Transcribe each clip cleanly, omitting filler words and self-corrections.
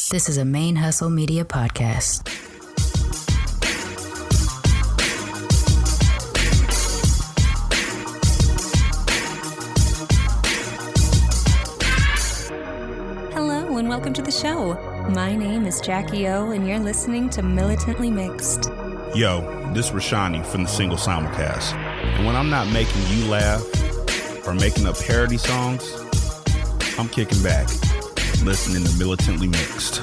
This is a ManeHustle Media podcast. Hello and welcome to the show. My name is Jackie O and you're listening to Militantly Mixed. Yo, this is Rashani from the Single Simulcast. And when I'm not making you laugh or making up parody songs, I'm kicking back, listening to Militantly Mixed.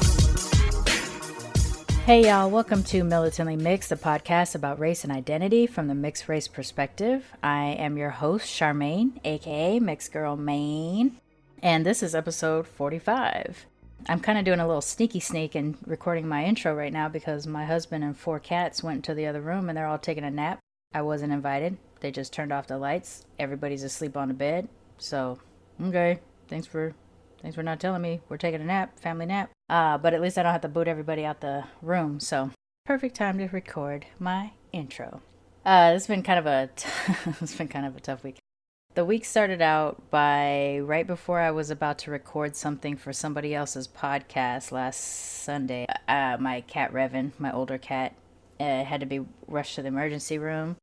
Hey y'all, welcome to Militantly Mixed, the podcast about race and identity from the mixed race perspective. I am your host, Charmaine, aka Mixed Girl Maine, and this is episode 45. I'm kind of doing a little sneaky sneak and recording my intro right now because my husband and 4 cats went to the other room and they're all taking a nap. I wasn't invited. They just turned off the lights. Everybody's asleep on the bed. So, okay, thanks for not telling me we're taking a nap, family nap. But at least I don't have to boot everybody out the room. So, perfect time to record my intro. It's been kind of a tough week. The week started out by right before I was about to record something for somebody else's podcast last Sunday. My cat Revan, my older cat, had to be rushed to the emergency room.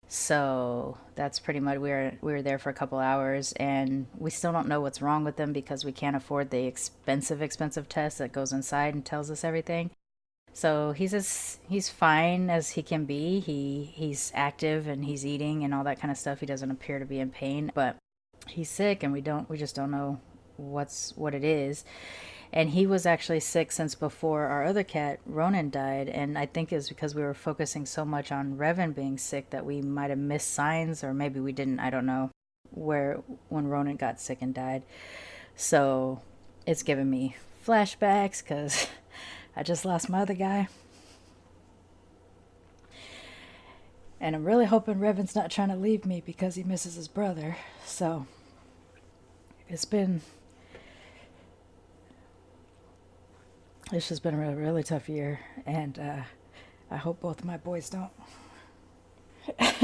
So that's pretty much, we were there for a couple hours and we still don't know what's wrong with him because we can't afford the expensive test that goes inside and tells us everything. So he's fine as he can be. He's active and he's eating and all that kind of stuff. He doesn't appear to be in pain, but he's sick and we just don't know what it is. And he was actually sick since before our other cat, Ronan, died. And I think it's because we were focusing so much on Revan being sick that we might have missed signs, or maybe we didn't, I don't know, when Ronan got sick and died. So it's giving me flashbacks because I just lost my other guy. And I'm really hoping Revan's not trying to leave me because he misses his brother. So it's just been a really tough year, and I hope both of my boys don't.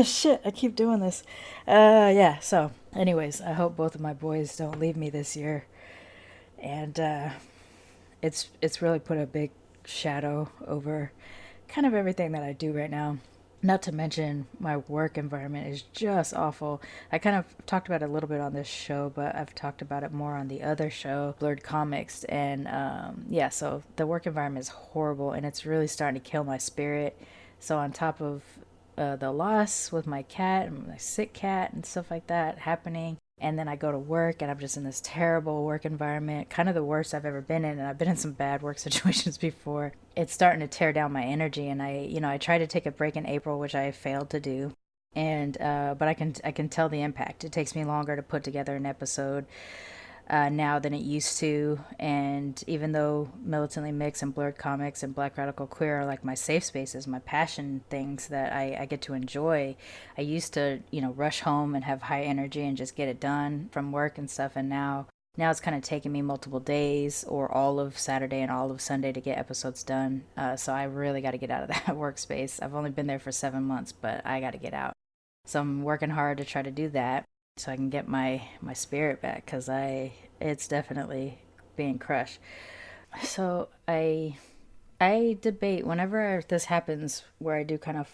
Shit, I keep doing this. So anyways, I hope both of my boys don't leave me this year. And it's really put a big shadow over kind of everything that I do right now. Not to mention my work environment is just awful. I kind of talked about it a little bit on this show, but I've talked about it more on the other show, Blurred Comics. And so the work environment is horrible and it's really starting to kill my spirit. So on top of the loss with my cat and my sick cat and stuff like that happening, and then I go to work and I'm just in this terrible work environment, kind of the worst I've ever been in. And I've been in some bad work situations before. It's starting to tear down my energy. And I tried to take a break in April, which I failed to do. And, but I can tell the impact. It takes me longer to put together an episode now than it used to. And even though Militantly Mixed and Blurred Comics and Black Radical Queer are like my safe spaces, my passion things that I get to enjoy, I used to, rush home and have high energy and just get it done from work and stuff. And now it's kind of taking me multiple days or all of Saturday and all of Sunday to get episodes done. So I really got to get out of that workspace. I've only been there for 7 months, but I got to get out. So I'm working hard to try to do that so I can get my spirit back, because it's definitely being crushed. So I debate whenever this happens where I do kind of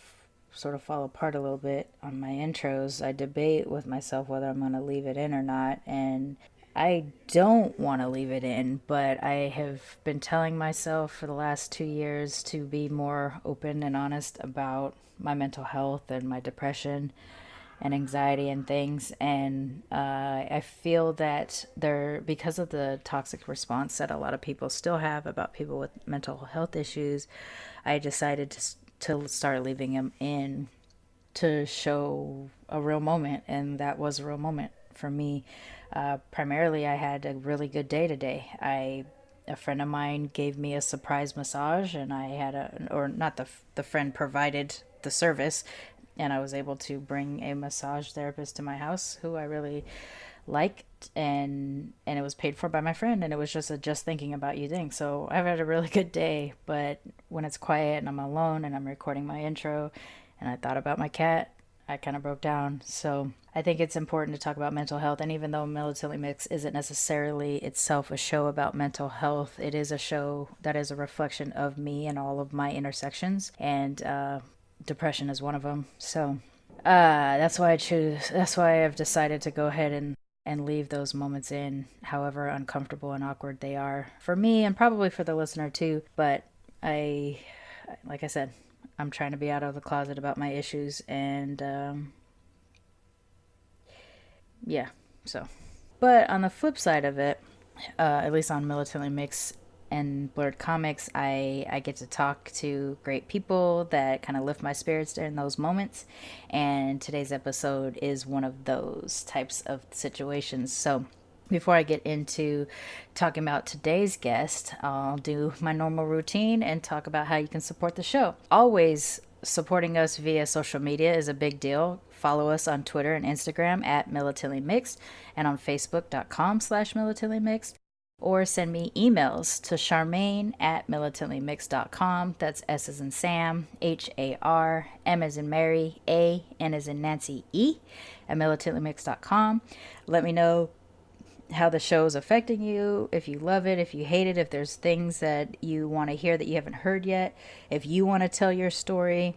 sort of fall apart a little bit on my intros. I debate with myself whether I'm going to leave it in or not, and I don't want to leave it in, but I have been telling myself for the last 2 years to be more open and honest about my mental health and my depression and anxiety and things. And I feel that because of the toxic response that a lot of people still have about people with mental health issues, I decided to start leaving them in to show a real moment. And that was a real moment for me. Primarily, I had a really good day today. A friend of mine gave me a surprise massage, and I had the friend provided the service, and I was able to bring a massage therapist to my house who I really liked, and it was paid for by my friend, and it was just thinking about you thing. So I've had a really good day, but when it's quiet and I'm alone and I'm recording my intro and I thought about my cat, I kind of broke down. So I think it's important to talk about mental health. And even though Militantly Mixed isn't necessarily itself a show about mental health, it is a show that is a reflection of me and all of my intersections. And depression is one of them. So that's why I've decided to go ahead and leave those moments in, however uncomfortable and awkward they are for me and probably for the listener too. But like I said, I'm trying to be out of the closet about my issues, and yeah, so. But on the flip side of it, at least on Militantly Mixed and Blurred Comics, I get to talk to great people that kind of lift my spirits during those moments. And today's episode is one of those types of situations. So before I get into talking about today's guest, I'll do my normal routine and talk about how you can support the show. Always supporting us via social media is a big deal. Follow us on Twitter and Instagram at Militantly Mixed and on Facebook.com/Militantly Mixed. Or send me emails to Charmaine at militantlymix.com. That's S as in Sam, Har, M as in Mary, A, N as in Nancy, E, at militantlymix.com. Let me know how the show is affecting you, if you love it, if you hate it, if there's things that you want to hear that you haven't heard yet, if you want to tell your story,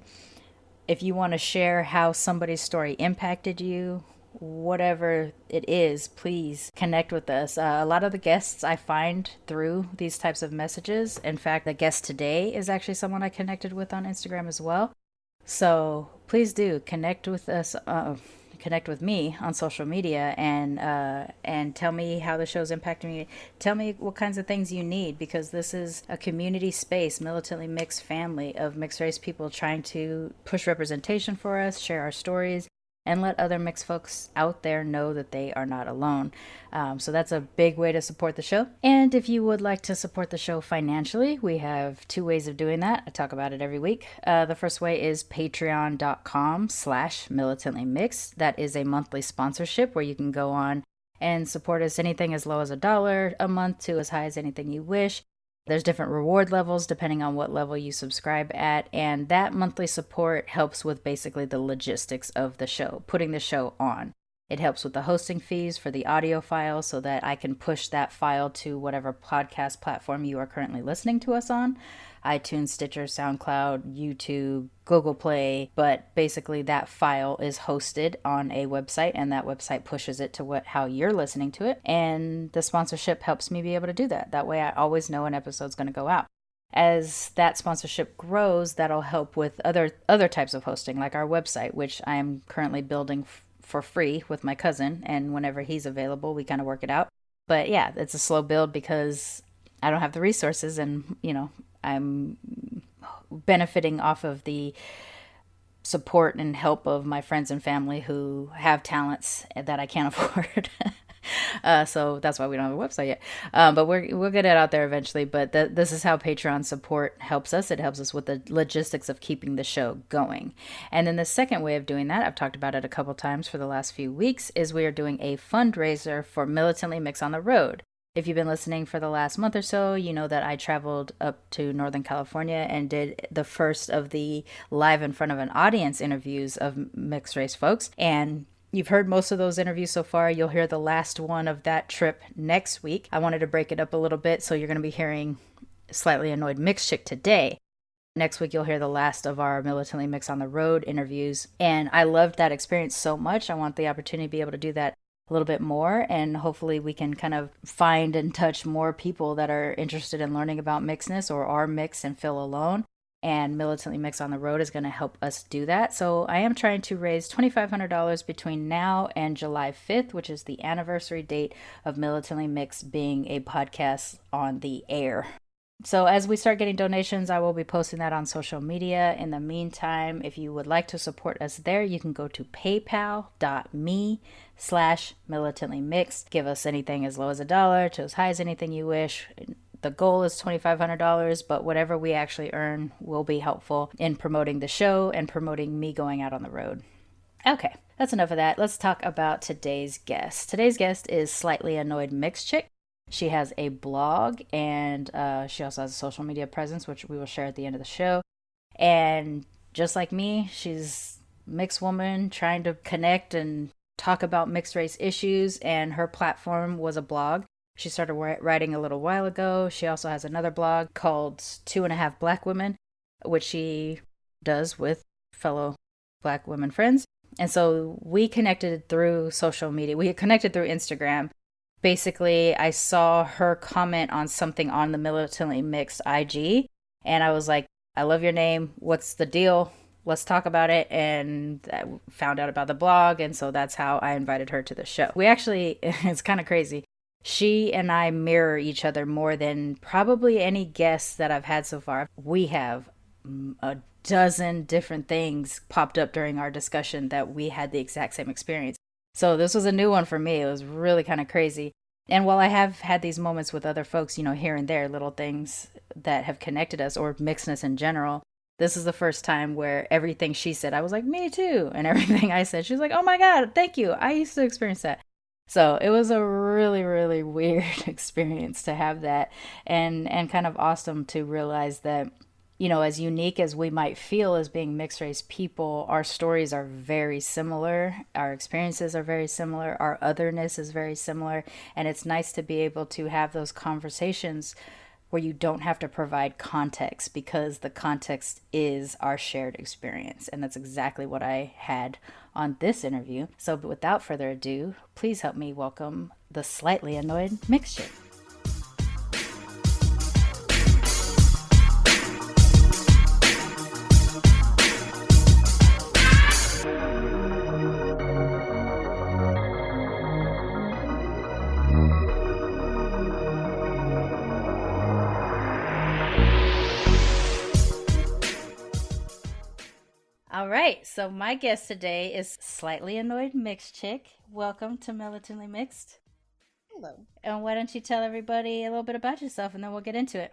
if you want to share how somebody's story impacted you. Whatever it is, please connect with us. A lot of the guests I find through these types of messages. In fact, the guest today is actually someone I connected with on Instagram as well. So please do connect with us. Connect with me on social media and tell me how the show's impacting me. Tell me what kinds of things you need, because this is a community space, Militantly Mixed family of mixed race people trying to push representation for us, share our stories, and let other mixed folks out there know that they are not alone. So that's a big way to support the show. And if you would like to support the show financially, we have two ways of doing that. I talk about it every week. The first way is patreon.com/militantlymixed. That is a monthly sponsorship where you can go on and support us anything as low as $1 a month to as high as anything you wish. There's different reward levels depending on what level you subscribe at, and that monthly support helps with basically the logistics of the show, putting the show on. It helps with the hosting fees for the audio file so that I can push that file to whatever podcast platform you are currently listening to us on. iTunes, Stitcher, SoundCloud, YouTube, Google Play, but basically that file is hosted on a website and that website pushes it to how you're listening to it. And the sponsorship helps me be able to do that. That way I always know an episode's going to go out. As that sponsorship grows, that'll help with other types of hosting, like our website, which I am currently building for free with my cousin, and whenever he's available, we kind of work it out. But yeah, it's a slow build because I don't have the resources, and I'm benefiting off of the support and help of my friends and family who have talents that I can't afford. So that's why we don't have a website yet. But we'll get it out there eventually. But this is how Patreon support helps us. It helps us with the logistics of keeping the show going. And then the second way of doing that, I've talked about it a couple times for the last few weeks, is we are doing a fundraiser for Militantly Mixed on the Road. If you've been listening for the last month or so, you know that I traveled up to Northern California and did the first of the live in front of an audience interviews of mixed race folks. And you've heard most of those interviews so far. You'll hear the last one of that trip next week. I wanted to break it up a little bit, so you're going to be hearing Slightly Annoyed Mixed Chick today. Next week, you'll hear the last of our Militantly Mixed on the Road interviews. And I loved that experience so much. I want the opportunity to be able to do that a little bit more, and hopefully we can kind of find and touch more people that are interested in learning about mixedness or are mixed and feel alone. And Militantly Mixed on the Road is going to help us do that. So I am trying to raise $2,500 between now and July 5th, which is the anniversary date of Militantly Mixed being a podcast on the air. So as we start getting donations, I will be posting that on social media. In the meantime, if you would like to support us there, you can go to paypal.me/militantlymixed. Give us anything as low as $1 to as high as anything you wish. The goal is $2,500, but whatever we actually earn will be helpful in promoting the show and promoting me going out on the road. Okay, that's enough of that. Let's talk about today's guest. Today's guest is Slightly Annoyed Mixed Chick. She has a blog, and she also has a social media presence, which we will share at the end of the show. And just like me, she's mixed woman trying to connect and talk about mixed race issues, and her platform was a blog. She started writing a little while ago. She also has another blog called Two and a Half Black Women, which she does with fellow Black women friends. And so we connected through social media. We connected through Instagram. Basically, I saw her comment on something on the Militantly Mixed IG, and I was like, I love your name. What's the deal? Let's talk about it. And I found out about the blog, and so that's how I invited her to the show. We actually, it's kind of crazy. She and I mirror each other more than probably any guests that I've had so far. We have a dozen different things popped up during our discussion that we had the exact same experience. So this was a new one for me. It was really kind of crazy. And while I have had these moments with other folks, here and there, little things that have connected us, or mixedness in general, this is the first time where everything she said, I was like, me too. And everything I said, she was like, oh my God, thank you. I used to experience that. So it was a really, really weird experience to have that, and kind of awesome to realize that, as unique as we might feel as being mixed race people, our stories are very similar. Our experiences are very similar. Our otherness is very similar. And it's nice to be able to have those conversations where you don't have to provide context, because the context is our shared experience. And that's exactly what I had on this interview. So without further ado, please help me welcome the slightly annoyed mixed chick. All right, so my guest today is slightly annoyed mixed chick. Welcome to Militantly Mixed. Hello. And why don't you tell everybody a little bit about yourself, and then we'll get into it.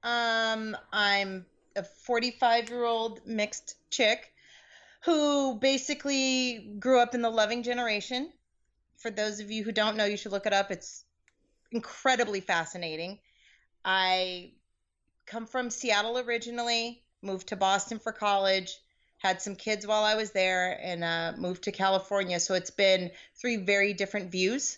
I'm a 45-year-old mixed chick who basically grew up in the loving generation. For those of you who don't know, you should look it up. It's incredibly fascinating. I come from Seattle originally, moved to Boston for college, had some kids while I was there, and moved to California. So it's been three very different views,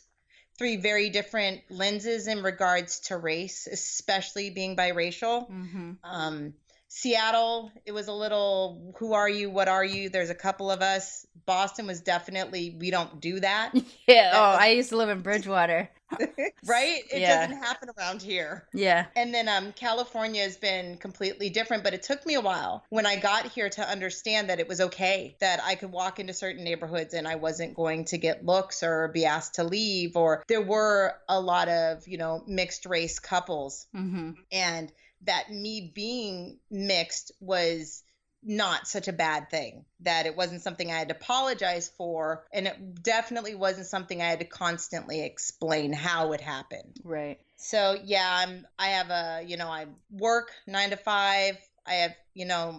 three very different lenses in regards to race, especially being biracial. Mm-hmm. Seattle, it was a little, who are you? What are you? There's a couple of us. Boston was definitely, we don't do that. Yeah. I used to live in Bridgewater. Right? It Yeah. doesn't happen around here. Yeah. And then California has been completely different, but it took me a while when I got here to understand that it was okay, that I could walk into certain neighborhoods and I wasn't going to get looks or be asked to leave, or there were a lot of, mixed race couples. Mm-hmm. And that me being mixed was not such a bad thing, that it wasn't something I had to apologize for, and it definitely wasn't something I had to constantly explain how it happened. Right. So yeah, I work 9 to 5. I have,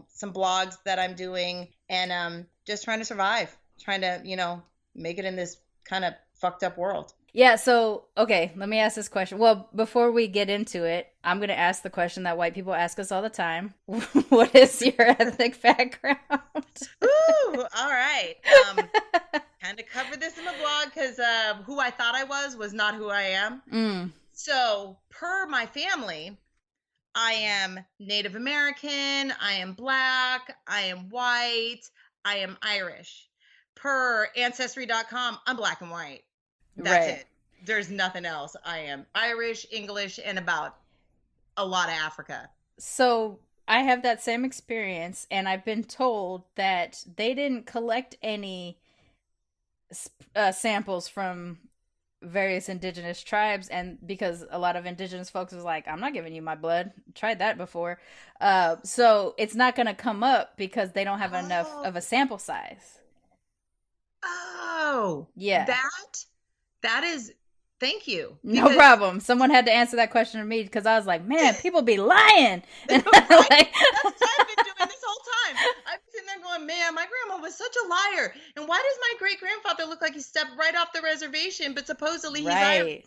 some blogs that I'm doing, and just trying to survive, trying to, make it in this kind of fucked up world. Yeah, so, okay, let me ask this question. Well, before we get into it, I'm going to ask the question that white people ask us all the time. What is your ethnic background? Ooh, all right. Kind of covered this in the blog because who I thought I was not who I am. Mm. So, per my family, I am Native American, I am Black, I am white, I am Irish. Per Ancestry.com, I'm Black and white. That's Right. it. There's nothing else. I am Irish, English, and about a lot of Africa. So I have that same experience, and I've been told that they didn't collect any samples from various indigenous tribes, and because a lot of indigenous folks was like, I'm not giving you my blood. Tried that before. So it's not going to come up because they don't have enough of a sample size. Oh. Yeah. That is, thank you. No problem. Someone had to answer that question to me because I was like, man, people be lying. And right? That's what I've been doing this whole time. I've been sitting there going, man, my grandma was such a liar. And why does my great-grandfather look like he stepped right off the reservation, but supposedly he's Irish?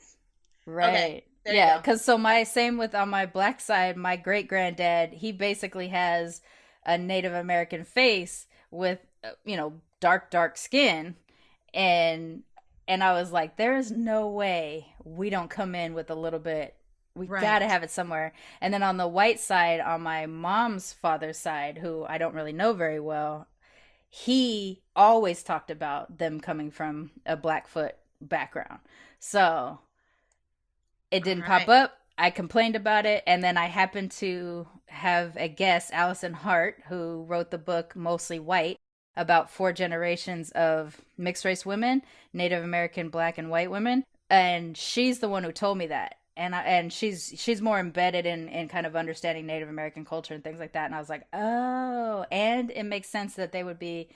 Right. Okay, Yeah, because same with on my Black side, my great-granddad, he basically has a Native American face, with, dark skin. And I was like, there is no way we don't come in with a little bit. We gotta have it somewhere. And then on the white side, on my mom's father's side, who I don't really know very well, he always talked about them coming from a Blackfoot background. So it didn't pop up. I complained about it, and then I happened to have a guest, Allison Hart, who wrote the book Mostly White, about 4 generations of mixed race women, Native American, Black, and white women. And she's the one who told me that. And she's more embedded in kind of understanding Native American culture and things like that. And I was like, oh, and it makes sense that they would be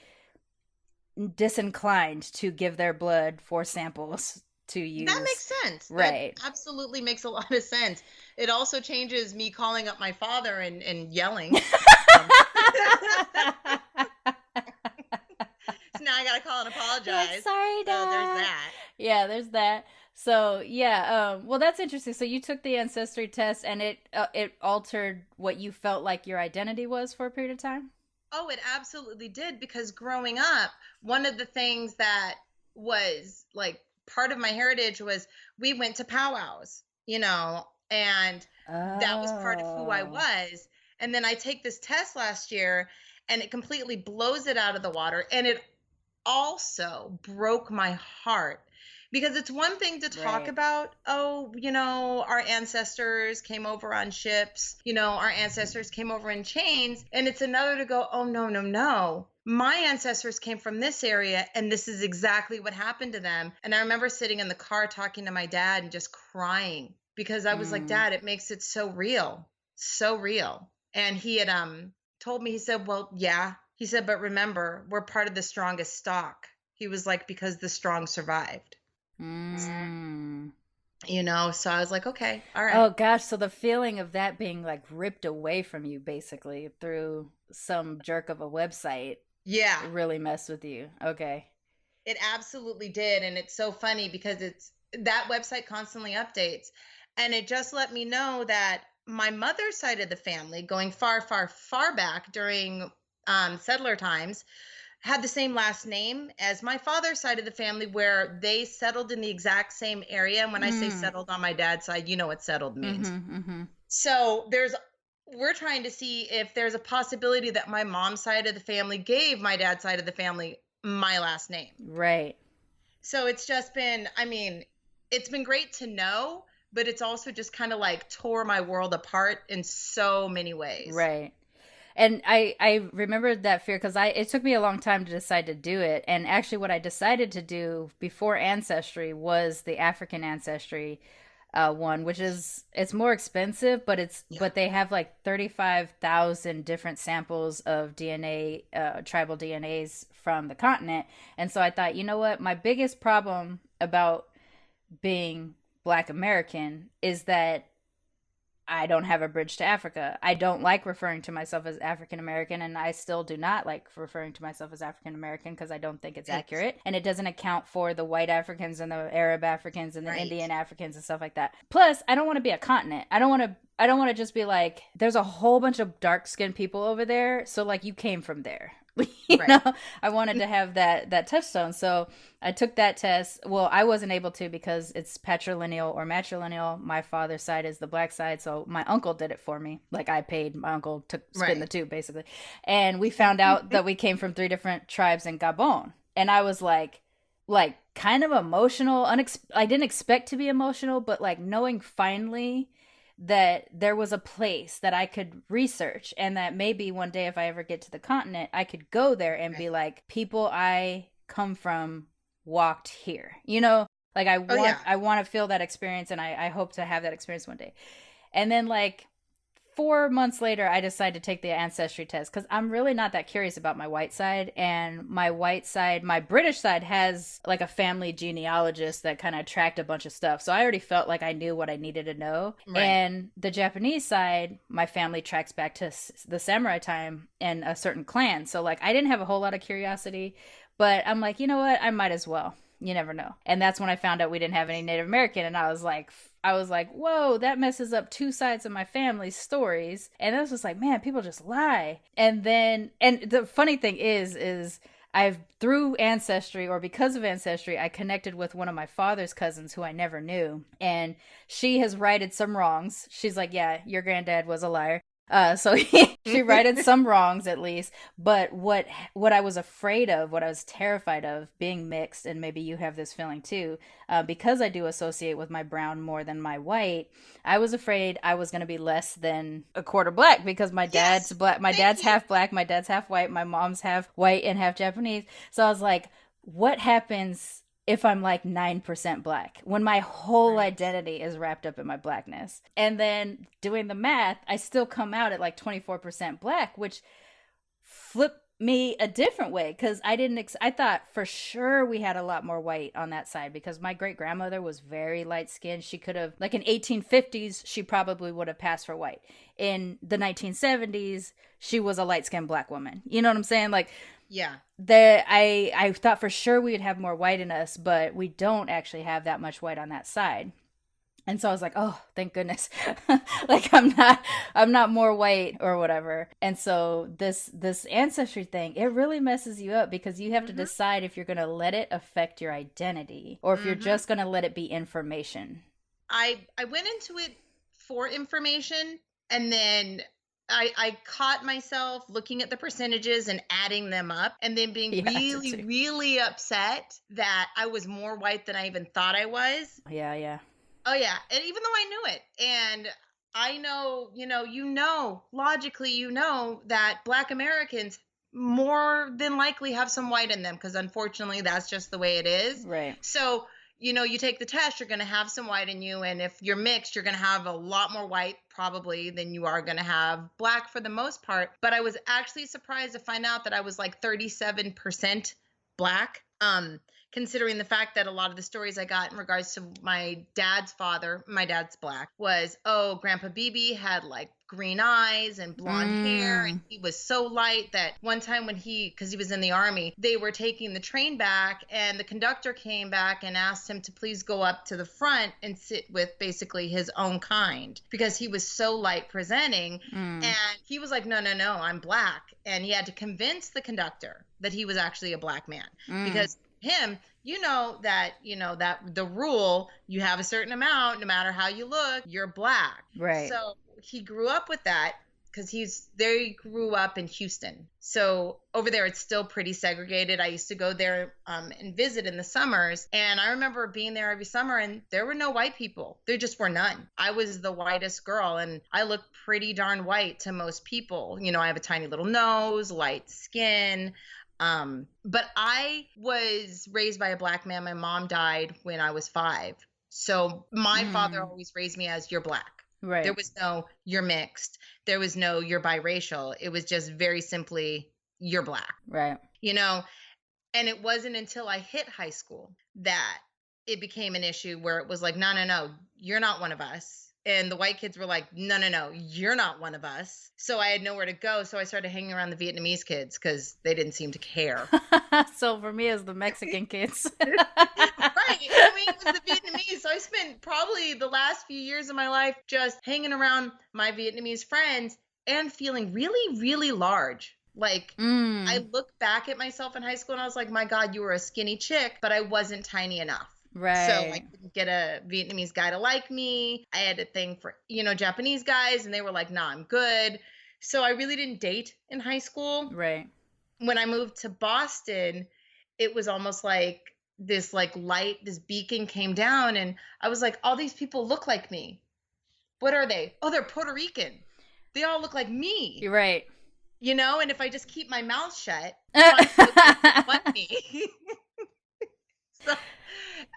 disinclined to give their blood for samples to use. That makes sense. Right. That absolutely makes a lot of sense. It also changes me calling up my father and yelling. So now I gotta call and apologize. Like, sorry, Dad. So there's that. Yeah, there's that. So yeah, well, that's interesting. So you took the ancestry test, and it altered what you felt like your identity was for a period of time. Oh, it absolutely did, because growing up, one of the things that was like part of my heritage was we went to powwows, and that was part of who I was. And then I take this test last year, and it completely blows it out of the water. And it also broke my heart, because it's one thing to talk about, our ancestors came over on ships, our ancestors came over in chains. And it's another to go, oh, no. My ancestors came from this area, and this is exactly what happened to them. And I remember sitting in the car talking to my dad and just crying, because I was like, Dad, it makes it so real, so real. And he had told me, he said, well, yeah. He said, but remember, we're part of the strongest stock. He was like, because the strong survived. So I was like, okay, all right. Oh gosh, so the feeling of that being like ripped away from you basically through some jerk of a website, really messed with you. Okay. It absolutely did. And it's so funny, because that website constantly updates, and it just let me know that my mother's side of the family, going far, far, far back during settler times, had the same last name as my father's side of the family, where they settled in the exact same area. And when I say settled on my dad's side, you know what settled means. So we're trying to see if there's a possibility that my mom's side of the family gave my dad's side of the family my last name. Right. So it's just been, it's been great to know, but it's also just kind of like tore my world apart in so many ways. Right. And I remembered that fear, because it took me a long time to decide to do it. And actually what I decided to do before Ancestry was the African Ancestry one, which it's more expensive, but but they have like 35,000 different samples of DNA, tribal DNAs from the continent. And so I thought, you know what, my biggest problem about being Black American is that I don't have a bridge to Africa. I don't like referring to myself as African American, and I still do not like referring to myself as African American, because I don't think it's accurate, and it doesn't account for the white Africans and the Arab Africans and the Indian Africans and stuff like that. Plus, I don't want to be a continent. I don't want to just be like, there's a whole bunch of dark-skinned people over there, so like you came from there. You know, I wanted to have that touchstone. So I took that test. Well, I wasn't able to, because it's patrilineal or matrilineal. My father's side is the Black side, so my uncle did it for me. Like, I paid my uncle to spin the tube, basically. And we found out that we came from 3 different tribes in Gabon. And I was like kind of emotional. I didn't expect to be emotional, but like knowing finally that there was a place that I could research, and that maybe one day if I ever get to the continent, I could go there and be like, people I come from walked here, like I want to feel that experience, and I hope to have that experience one day. And then like 4 months later, I decided to take the ancestry test, because I'm really not that curious about my white side. And my British side has like a family genealogist that kind of tracked a bunch of stuff. So I already felt like I knew what I needed to know. Right. And the Japanese side, my family tracks back to the samurai time and a certain clan. So like I didn't have a whole lot of curiosity, but I'm like, you know what? I might as well. You never know. And that's when I found out we didn't have any Native American, and I was like, whoa, that messes up two sides of my family's stories. And I was just like, man, people just lie. And the funny thing is I've, through Ancestry, or because of Ancestry, I connected with one of my father's cousins who I never knew. And she has righted some wrongs. She's like, yeah, your granddad was a liar. So she righted some wrongs at least. But what I was afraid of, what I was terrified of, being mixed, and maybe you have this feeling too, because I do associate with my brown more than my white, I was afraid I was going to be less than a quarter black, because my dad's black, my dad's half black, my dad's half white, my mom's half white and half Japanese. So I was like, what happens if I'm like 9% black, when my whole identity is wrapped up in my blackness? And then doing the math, I still come out at like 24% black, which flipped me a different way, because I thought for sure we had a lot more white on that side, because my great grandmother was very light skinned. She could have, like in 1850s, she probably would have passed for white. In the 1970s, she was a light skinned black woman. You know what I'm saying? Like, yeah. I thought for sure we would have more white in us, but we don't actually have that much white on that side. And so I was like, oh, thank goodness. Like I'm not more white or whatever. And so this Ancestry thing, it really messes you up, because you have to decide if you're going to let it affect your identity, or if you're just going to let it be information. I went into it for information, and then I caught myself looking at the percentages and adding them up, and then being really, really upset that I was more white than I even thought I was. Yeah. Oh, yeah. And even though I knew it, and I know, logically, that Black Americans more than likely have some white in them, because unfortunately, that's just the way it is. Right. So, you take the test, you're going to have some white in you. And if you're mixed, you're going to have a lot more white probably than you are going to have black for the most part. But I was actually surprised to find out that I was like 37% black. Considering the fact that a lot of the stories I got in regards to my dad's father, my dad's black, was, oh, Grandpa BB had like green eyes and blonde hair, and he was so light that one time when because he was in the army, they were taking the train back, and the conductor came back and asked him to please go up to the front and sit with basically his own kind, because he was so light presenting. And he was like, no, I'm black. And he had to convince the conductor that he was actually a black man, because him, that the rule, you have a certain amount, no matter how you look, you're black. Right. So he grew up with that, because they grew up in Houston. So over there, it's still pretty segregated. I used to go there and visit in the summers. And I remember being there every summer, and there were no white people. There just were none. I was the whitest girl, and I look pretty darn white to most people. I have a tiny little nose, light skin. But I was raised by a black man. My mom died when I was 5. So my father always raised me as, you're black. Right. There was no, you're mixed. There was no, you're biracial. It was just very simply, you're black. Right. And it wasn't until I hit high school that it became an issue, where it was like, no, you're not one of us. And the white kids were like, no, you're not one of us. So I had nowhere to go. So I started hanging around the Vietnamese kids, because they didn't seem to care. So for me, it was the Mexican kids. Right. It was the Vietnamese. So I spent probably the last few years of my life just hanging around my Vietnamese friends and feeling really, really large. Like, I look back at myself in high school, and I was like, my God, you were a skinny chick, but I wasn't tiny enough. Right. So I couldn't get a Vietnamese guy to like me. I had a thing for, Japanese guys, and they were like, nah, I'm good. So I really didn't date in high school. Right. When I moved to Boston, it was almost like this light, this beacon came down, and I was like, all these people look like me. What are they? Oh, they're Puerto Rican. They all look like me. You're right. And if I just keep my mouth shut, want me. So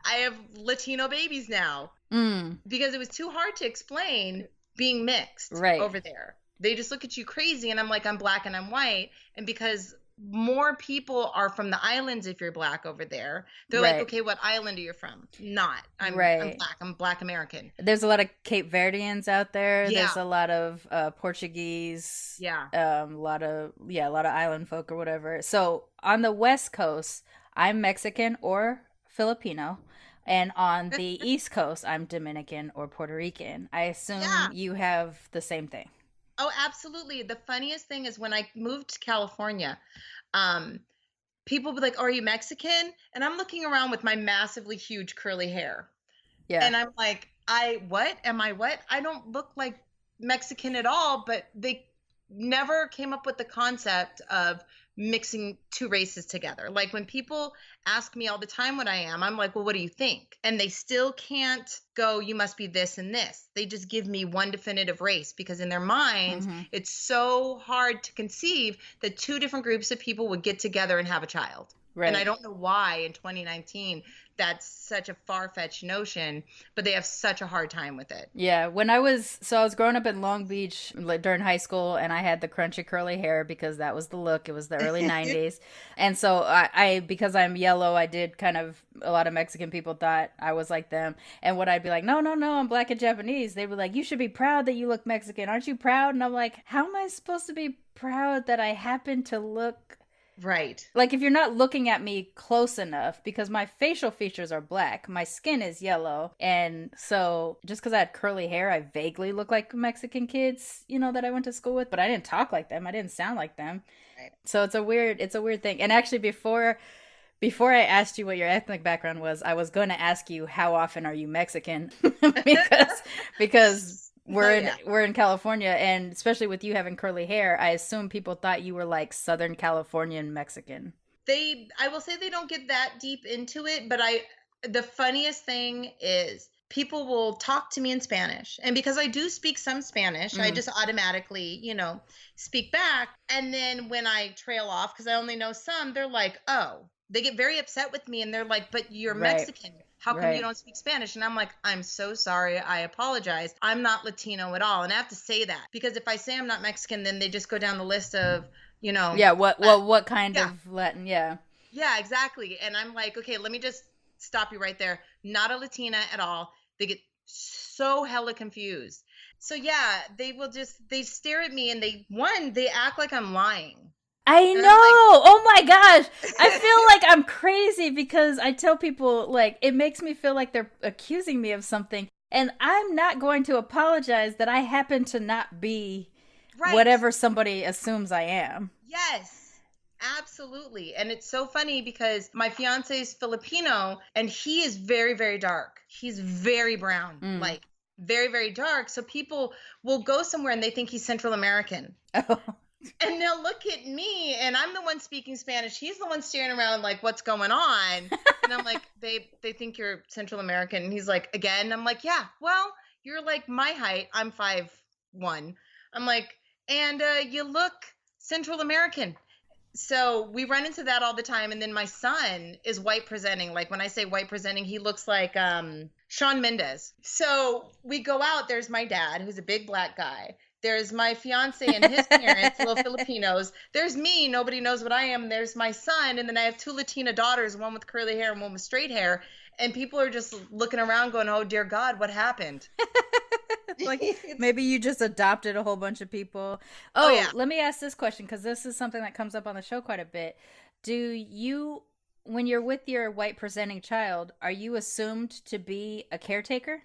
I have Latino babies now, because it was too hard to explain being mixed over there. They just look at you crazy, and I'm like, I'm black and I'm white. And because more people are from the islands, if you're black over there, they're like, okay, what island are you from? I'm black. I'm Black American. There's a lot of Cape Verdeans out there. Yeah. There's a lot of Portuguese. Yeah. A lot of island folk or whatever. So on the West Coast, I'm Mexican or Filipino, and on the East Coast, I'm Dominican or Puerto Rican. I assume Yeah. you have the same thing. Oh, absolutely. The funniest thing is when I moved to California, um, people would be like, "Oh, are you Mexican?" And I'm looking around with my massively huge curly hair. Yeah. And I'm like, I what? Am I what? I don't look like Mexican at all, but they never came up with the concept of mixing two races together. Like when people ask me all the time what I am, I'm like, well, what do you think? And they still can't go, you must be this and this. They just give me one definitive race because in their minds, Mm-hmm. it's so hard to conceive that two different groups of people would get together and have a child. And I Right. don't know why in 2019 that's such a far-fetched notion, but they have such a hard time with it. Yeah, I was growing up in Long Beach like, during high school, and I had the crunchy curly hair because that was the look. It was the early '90s, and so I because I'm yellow, I did kind of a lot of Mexican people thought I was like them, and what I'd be like, no, no, no, I'm black and Japanese. They were like, you should be proud that you look Mexican, aren't you proud? And I'm like, how am I supposed to be proud that I happen to look Right. like if you're not looking at me close enough because my facial features are black, my skin is yellow, and so just because I had curly hair, I vaguely look like Mexican kids, that I went to school with, but I didn't talk like them, I didn't sound like them. Right. So it's a weird thing. And actually, before I asked you what your ethnic background was, I was going to ask you how often are you Mexican because we're Oh, in yeah. we're in California, and especially with you having curly hair, I assume people thought you were like Southern Californian Mexican. I will say they don't get that deep into it, but the funniest thing is people will talk to me in Spanish. And because I do speak some Spanish, I Mm, just automatically, speak back. And then when I trail off, because I only know some, they're like, oh, they get very upset with me and they're like, but you're right, Mexican. How come you right. don't speak Spanish? And I'm like, I'm so sorry. I apologize. I'm not Latino at all. And I have to say that because if I say I'm not Mexican, then they just go down the list of, you know, Yeah, what kind yeah, of Latin? Yeah. yeah, exactly. And I'm like, okay, let me just stop you right there. Not a Latina at all. They get so hella confused. So yeah, they stare at me and they act like I'm lying. I And know. I'm like, Oh my gosh. I feel like I'm crazy because I tell people like it makes me feel like they're accusing me of something, and I'm not going to apologize that I happen to not be right. whatever somebody assumes I am. Yes, absolutely. And it's so funny because my fiance is Filipino and he is very, very dark. He's very brown, Mm. like very, very dark. So people will go somewhere and they think he's Central American. Oh. And they'll look at me and I'm the one speaking Spanish. He's the one staring around like, what's going on? And I'm like, they think you're Central American. And he's like, again? I'm like, yeah, well, you're like my height. I'm 5'1". I'm like, and you look Central American. So we run into that all the time. And then my son is white presenting. Like when I say white presenting, he looks like Shawn Mendes. So we go out, there's my dad, who's a big black guy. There's my fiance and his parents, little Filipinos. There's me, nobody knows what I am. There's my son, and then I have two Latina daughters, one with curly hair and one with straight hair. And people are just looking around going, oh, dear God, what happened? Like maybe you just adopted a whole bunch of people. Oh, Oh, yeah. let me ask this question because this is something that comes up on the show quite a bit. Do you, when you're with your white presenting child, are you assumed to be a caretaker?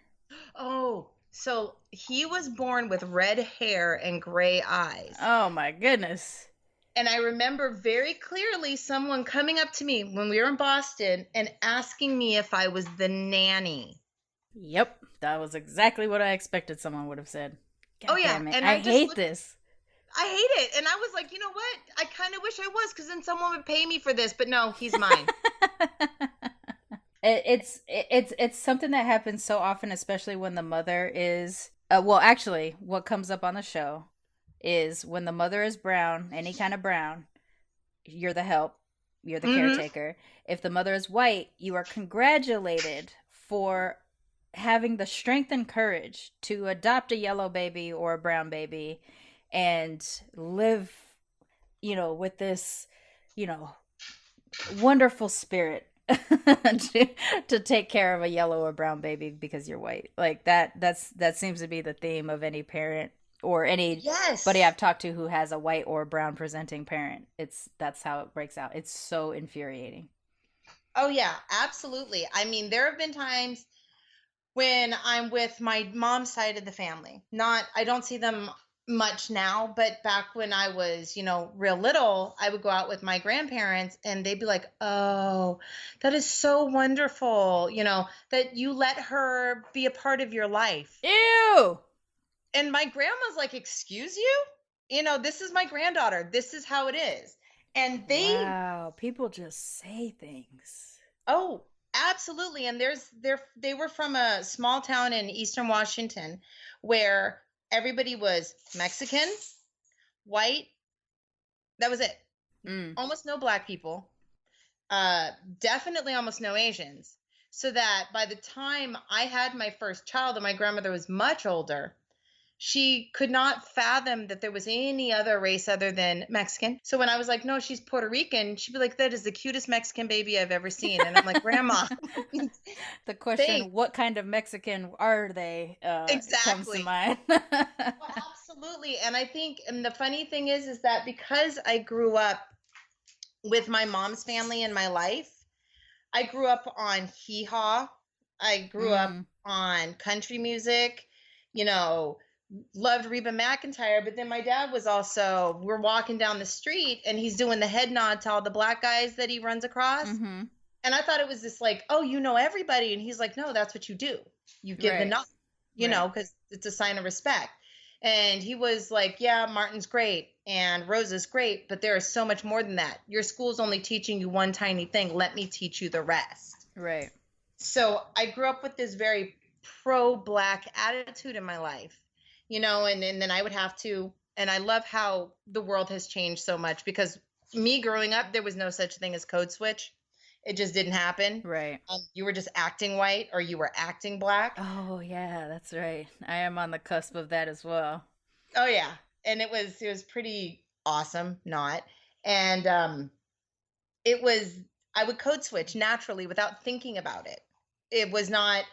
Oh, so he was born with red hair and gray eyes. Oh my goodness. And I remember very clearly someone coming up to me when we were in Boston and asking me if I was the nanny. Yep, that was exactly what I expected someone would have said. Oh, God yeah. damn it. And I I just hate looked, this. I hate it. And I was like, you know what? I kind of wish I was because then someone would pay me for this. But no, he's mine. It's something that happens so often, especially when the mother is well, actually, what comes up on the show is when the mother is brown, any kind of brown, you're the help, you're the Hmm. caretaker. If the mother is white, you are congratulated for having the strength and courage to adopt a yellow baby or a brown baby and live, with this, you know, wonderful spirit to take care of a yellow or brown baby because you're white. Like that seems to be the theme of any parent or anybody Yes. I've talked to who has a white or brown presenting parent. That's how it breaks out. It's so infuriating. Oh yeah, absolutely. I mean, there have been times when I'm with my mom's side of the family. Not, I don't see them much now, but back when I was, real little, I would go out with my grandparents and they'd be like, "Oh, that is so wonderful, that you let her be a part of your life." Ew. And my grandma's like, "Excuse you? This is my granddaughter. This is how it is." And Wow, people just say things. oh, absolutely. And they were from a small town in Eastern Washington where everybody was Mexican, white. That was it. Mm. Almost no black people. Definitely almost no Asians. So that by the time I had my first child, and my grandmother was much older, she could not fathom that there was any other race other than Mexican. So when I was like, "No, she's Puerto Rican," she'd be like, "That is the cutest Mexican baby I've ever seen." And I'm like, "Grandma, The question, thanks." what kind of Mexican are they, comes to Exactly. mind. Oh, absolutely. And I think, and the funny thing is that because I grew up with my mom's family in my life, I grew up on hee haw. I grew up Mm. on country music, you know, loved Reba McEntire. But then my dad was also, we're walking down the street and he's doing the head nod to all the black guys that he runs across. Mm-hmm. And I thought it was this like, "Oh, you know everybody." And he's like, "No, that's what you do. You give the Right. nod, Right. because it's a sign of respect." And he was like, "Yeah, Martin's great and Rosa's great, but there is so much more than that. Your school's only teaching you one tiny thing. Let me teach you the rest." Right. So I grew up with this very pro-black attitude in my life, and then I would have to, and I love how the world has changed so much because me growing up, there was no such thing as code switch. It just didn't happen. Right. You were just acting white or you were acting black. Oh, yeah, that's right. I am on the cusp of that as well. Oh yeah. And it was pretty awesome, not. And it was I would code switch naturally without thinking about it. It was not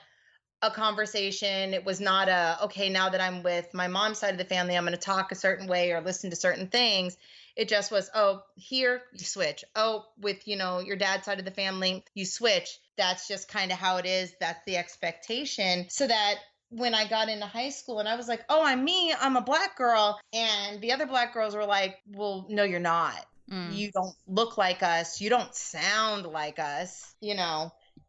a conversation. It was not okay, now that I'm with my mom's side of the family, I'm going to talk a certain way or listen to certain things. It just was, "Oh, here you switch. Oh, with, your dad's side of the family, you switch." That's just kind of how it is. That's the expectation. So that when I got into high school and I was like, "Oh, I'm me, I'm a black girl." And the other black girls were like, "Well, no, you're not. Mm. You don't look like us. You don't sound like us,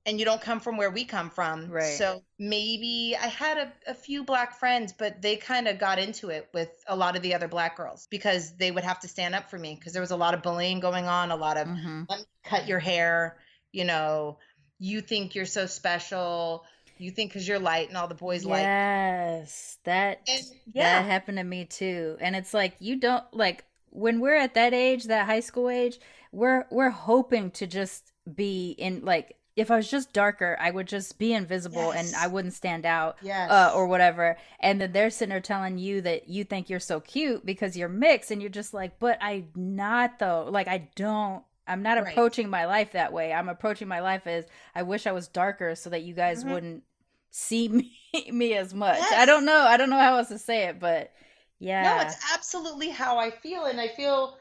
and you don't come from where we come from." Right. So maybe I had a few black friends, but they kind of got into it with a lot of the other black girls because they would have to stand up for me because there was a lot of bullying going on, a lot of, Mm-hmm. "Let me cut your hair, you know, you think you're so special, you think because you're light and all the boys like you." Yes, And that yeah, happened to me too. And it's like you don't like when we're at that age, that high school age, we're hoping to just be in like if I was just darker, I would just be invisible and I yes, wouldn't stand out or yes, whatever. And then they're sitting there telling you that you think you're so cute because you're mixed and you're just like, "But I'm not though. Like I'm not right. approaching my life that way. I'm approaching my life as I wish I was darker so that you guys Hmm. wouldn't see me as much." I Yes. don't know. I don't know how else to say it, but No, yeah. it's absolutely how I feel. And I feel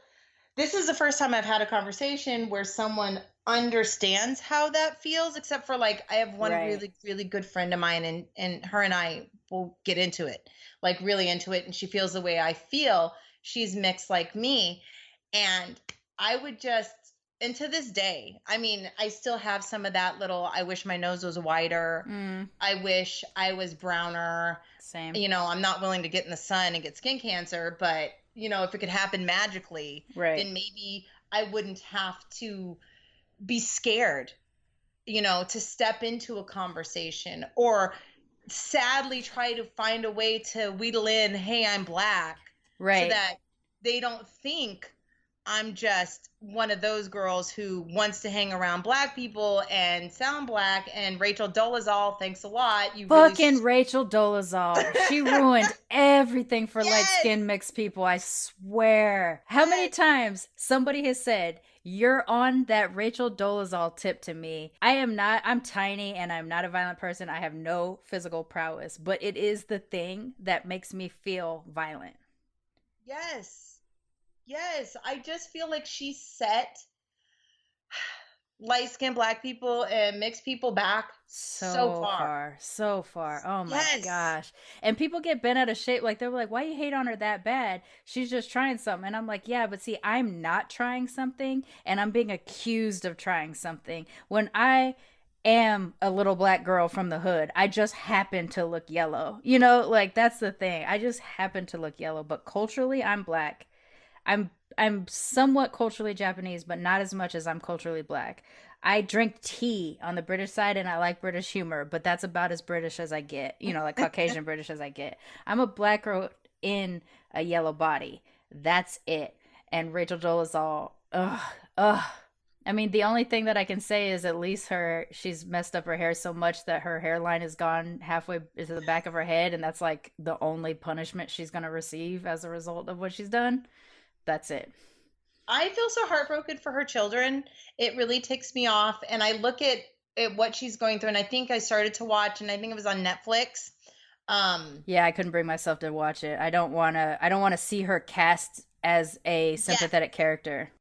this is the first time I've had a conversation where someone understands how that feels, except for like I have one Right. really, really good friend of mine, and her and I will get into it, like really into it, and she feels the way I feel. She's mixed like me. And I would just, and to this day, I mean, I still have some of that little, "I wish my nose was wider. Mm, I wish I was browner." same. I'm not willing to get in the sun and get skin cancer, but if it could happen magically, Right. then maybe I wouldn't have to be scared, to step into a conversation or sadly try to find a way to wheedle in, "Hey, I'm black," so Right. that they don't think I'm just one of those girls who wants to hang around black people and sound black. And Rachel Dolezal, thanks a lot. You really. Fucking Rachel Dolezal. She ruined everything for light Yes. skinned mixed people, I swear. How many Yes. times somebody has said, "You're on that Rachel Dolezal tip to me." I'm tiny and I'm not a violent person. I have no physical prowess, but it is the thing that makes me feel violent. Yes. Yes. I just feel like she set light-skinned Black people and mixed people back so So far. far, so far. Oh my Yes. gosh. And people get bent out of shape. Like, they're like, why you hate on her that bad? She's just trying something. And I'm like, yeah, but see, I'm not trying something and I'm being accused of trying something when I am a little Black girl from the hood. I just happen to look yellow. You know, like, that's the thing. I just happen to look yellow, but culturally I'm Black. I'm somewhat culturally Japanese, but not as much as I'm culturally Black. I drink tea on the British side and I like British humor, but that's about as British as I get, you know, like Caucasian British as I get. I'm a Black girl in a yellow body. That's it. And Rachel Dolezal, ugh, ugh. I mean, the only thing that I can say is at least she's messed up her hair so much that her hairline is gone halfway to the back of her head, and that's like the only punishment she's going to receive as a result of what she's done. That's it. I feel so heartbroken for her children. It really ticks me off. And I look at what she's going through, and I think I started to watch, and I think it was on Netflix. Yeah, I couldn't bring myself to watch it. I don't want to see her cast as a Yeah. sympathetic character.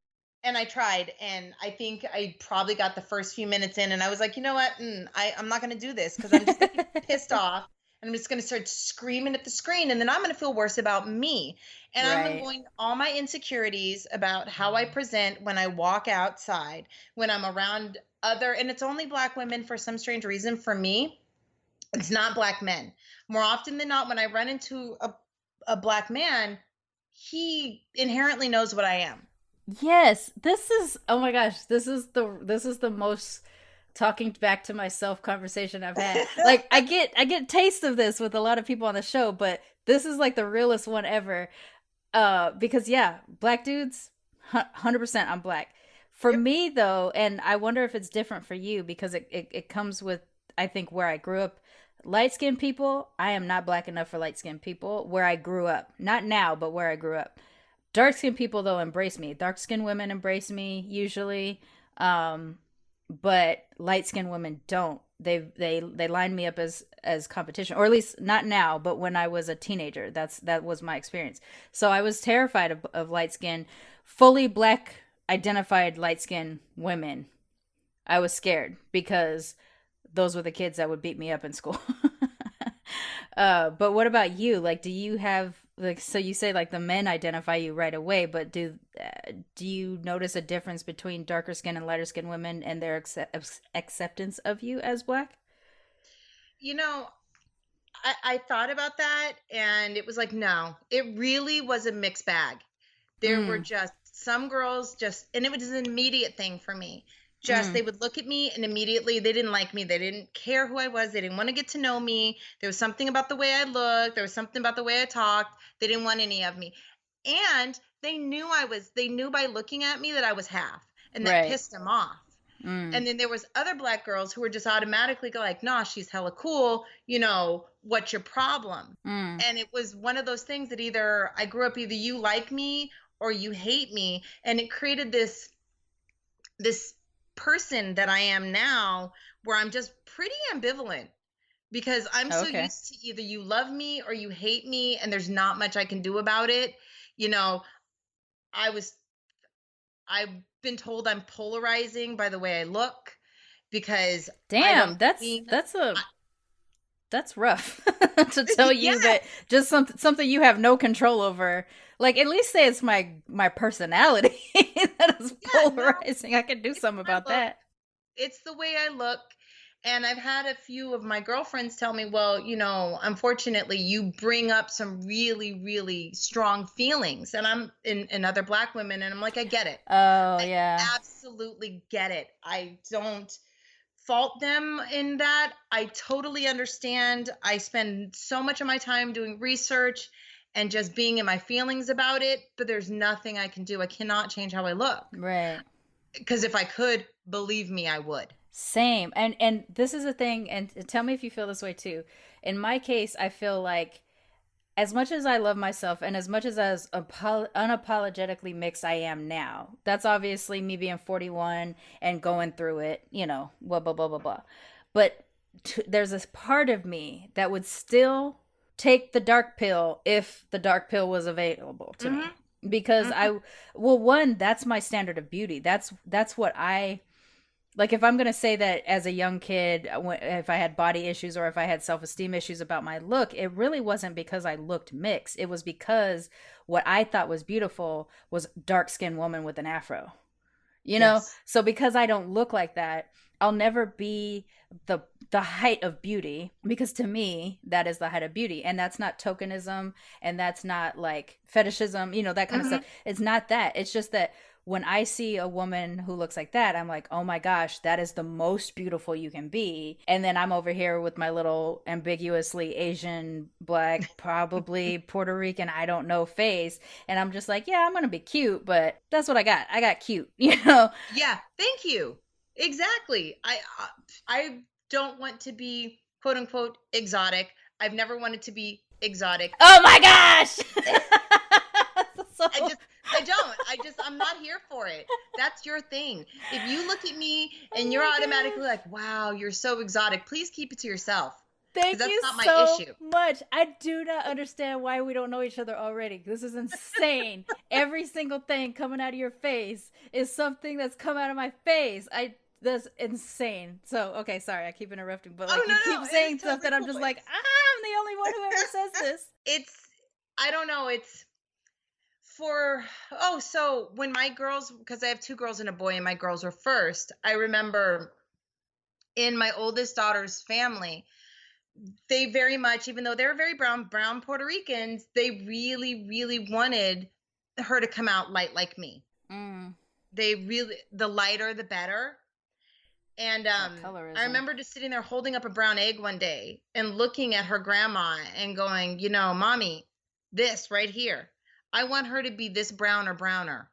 And I tried, and I think I probably got the first few minutes in, and I was like, you know what? I'm not going to do this because I'm just gonna get pissed off, and I'm just going to start screaming at the screen, and then I'm going to feel worse about me. And I'm Right. going all my insecurities about how I present when I walk outside, when I'm around other, and it's only Black women for some strange reason. For me, it's not Black men. More often than not, when I run into a Black man, he inherently knows what I am. Yes, this is, oh my gosh, this is the most talking back to myself conversation I've had. Like, I get taste of this with a lot of people on the show, but this is like the realest one ever. Because yeah, Black dudes, 100% I'm Black. For Yep. me though, and I wonder if it's different for you because it comes with, I think, where I grew up. Light skinned people, I am not Black enough for light skinned people where I grew up. Not now, but where I grew up. Dark skinned people though embrace me. Dark skinned women embrace me usually. But light skinned women don't. They line me up as competition, or at least not now, but when I was a teenager, that was my experience. So I was terrified of light skin, fully Black identified light skinned women. I was scared because those were the kids that would beat me up in school. But what about you? Like, do you have, like, so you say like the men identify you right away, but do you notice a difference between darker skin and lighter skin women and their acceptance of you as Black? You know, I thought about that, and it was like, no, it really was a mixed bag. There were just some girls and it was an immediate thing for me. They would look at me and immediately they didn't like me. They didn't care who I was. They didn't want to get to know me. There was something about the way I looked. There was something about the way I talked. They didn't want any of me. And they knew by looking at me that I was half, and that Right. pissed them off. And then there was other Black girls who were just automatically like, nah, she's hella cool. You know, what's your problem? And it was one of those things that either you like me or you hate me. And it created this person that I am now where I'm just pretty ambivalent because I'm so Okay. used to either you love me or you hate me, and there's not much I can do about it. You know, I've been told I'm polarizing by the way I look because I Damn, don't mean that's rough to tell you yeah, that just something you have no control over. Like, at least say it's my personality that is yeah, no, polarizing. I can do it's something my about look. that. It's the way I look. And I've had a few of my girlfriends tell me, well, you know, unfortunately, you bring up some really, really strong feelings. And I'm in other Black women, and I'm like, I get it. Oh I yeah. absolutely get it. I don't fault them in that. I totally understand. I spend so much of my time doing research and just being in my feelings about it, but there's nothing I can do. I cannot change how I look. Right. Because if I could, believe me, I would. Same. And this is a thing, and tell me if you feel this way too. In my case, I feel like as much as I love myself and as much as unapologetically mixed I am now, that's obviously me being 41 and going through it, you know, blah, blah, blah, blah, blah. But there's this part of me that would still take the dark pill if the dark pill was available to me. Because well, one, that's my standard of beauty. That's what I Like if I'm going to say that as a young kid, if I had body issues or if I had self-esteem issues about my look, it really wasn't because I looked mixed. It was because what I thought was beautiful was dark-skinned woman with an afro. You know, Yes. so because I don't look like that, I'll never be the height of beauty, because to me that is the height of beauty, and that's not tokenism, and that's not like fetishism, you know, that kind of Mm-hmm. stuff. It's not that. It's just that when I see a woman who looks like that, I'm like, oh my gosh, that is the most beautiful you can be. And then I'm over here with my little ambiguously Asian, black, probably Puerto Rican, I don't know face. And I'm just like, yeah, I'm going to be cute, but that's what I got. I got cute, you know? Yeah. Thank you. Exactly. I don't want to be quote unquote exotic. I've never wanted to be exotic. Oh my gosh! So, I'm not here for it. That's your thing. If you look at me and you're automatically like, wow, you're so exotic, please keep it to yourself. thank That's you not my so issue. much. I do not understand why we don't know each other already. This is insane. Every single thing coming out of your face is something that's come out of my face. That's insane. So, okay, sorry, I keep interrupting, but like Oh, no, you no, keep it saying is stuff totally that I'm cool. just like, I'm the only one who ever says this. It's, I don't know. It's so when my girls, because I have 2 girls and a boy, and my girls were first, I remember in my oldest daughter's family, they very much, even though they're very brown Puerto Ricans, they really, really wanted her to come out light like me. Mm, They really, the lighter, the better. And it's that I colorism. remember just sitting there holding up a brown egg one day and looking at her grandma and going, you know, mommy, this right here, I want her to be this brown or browner.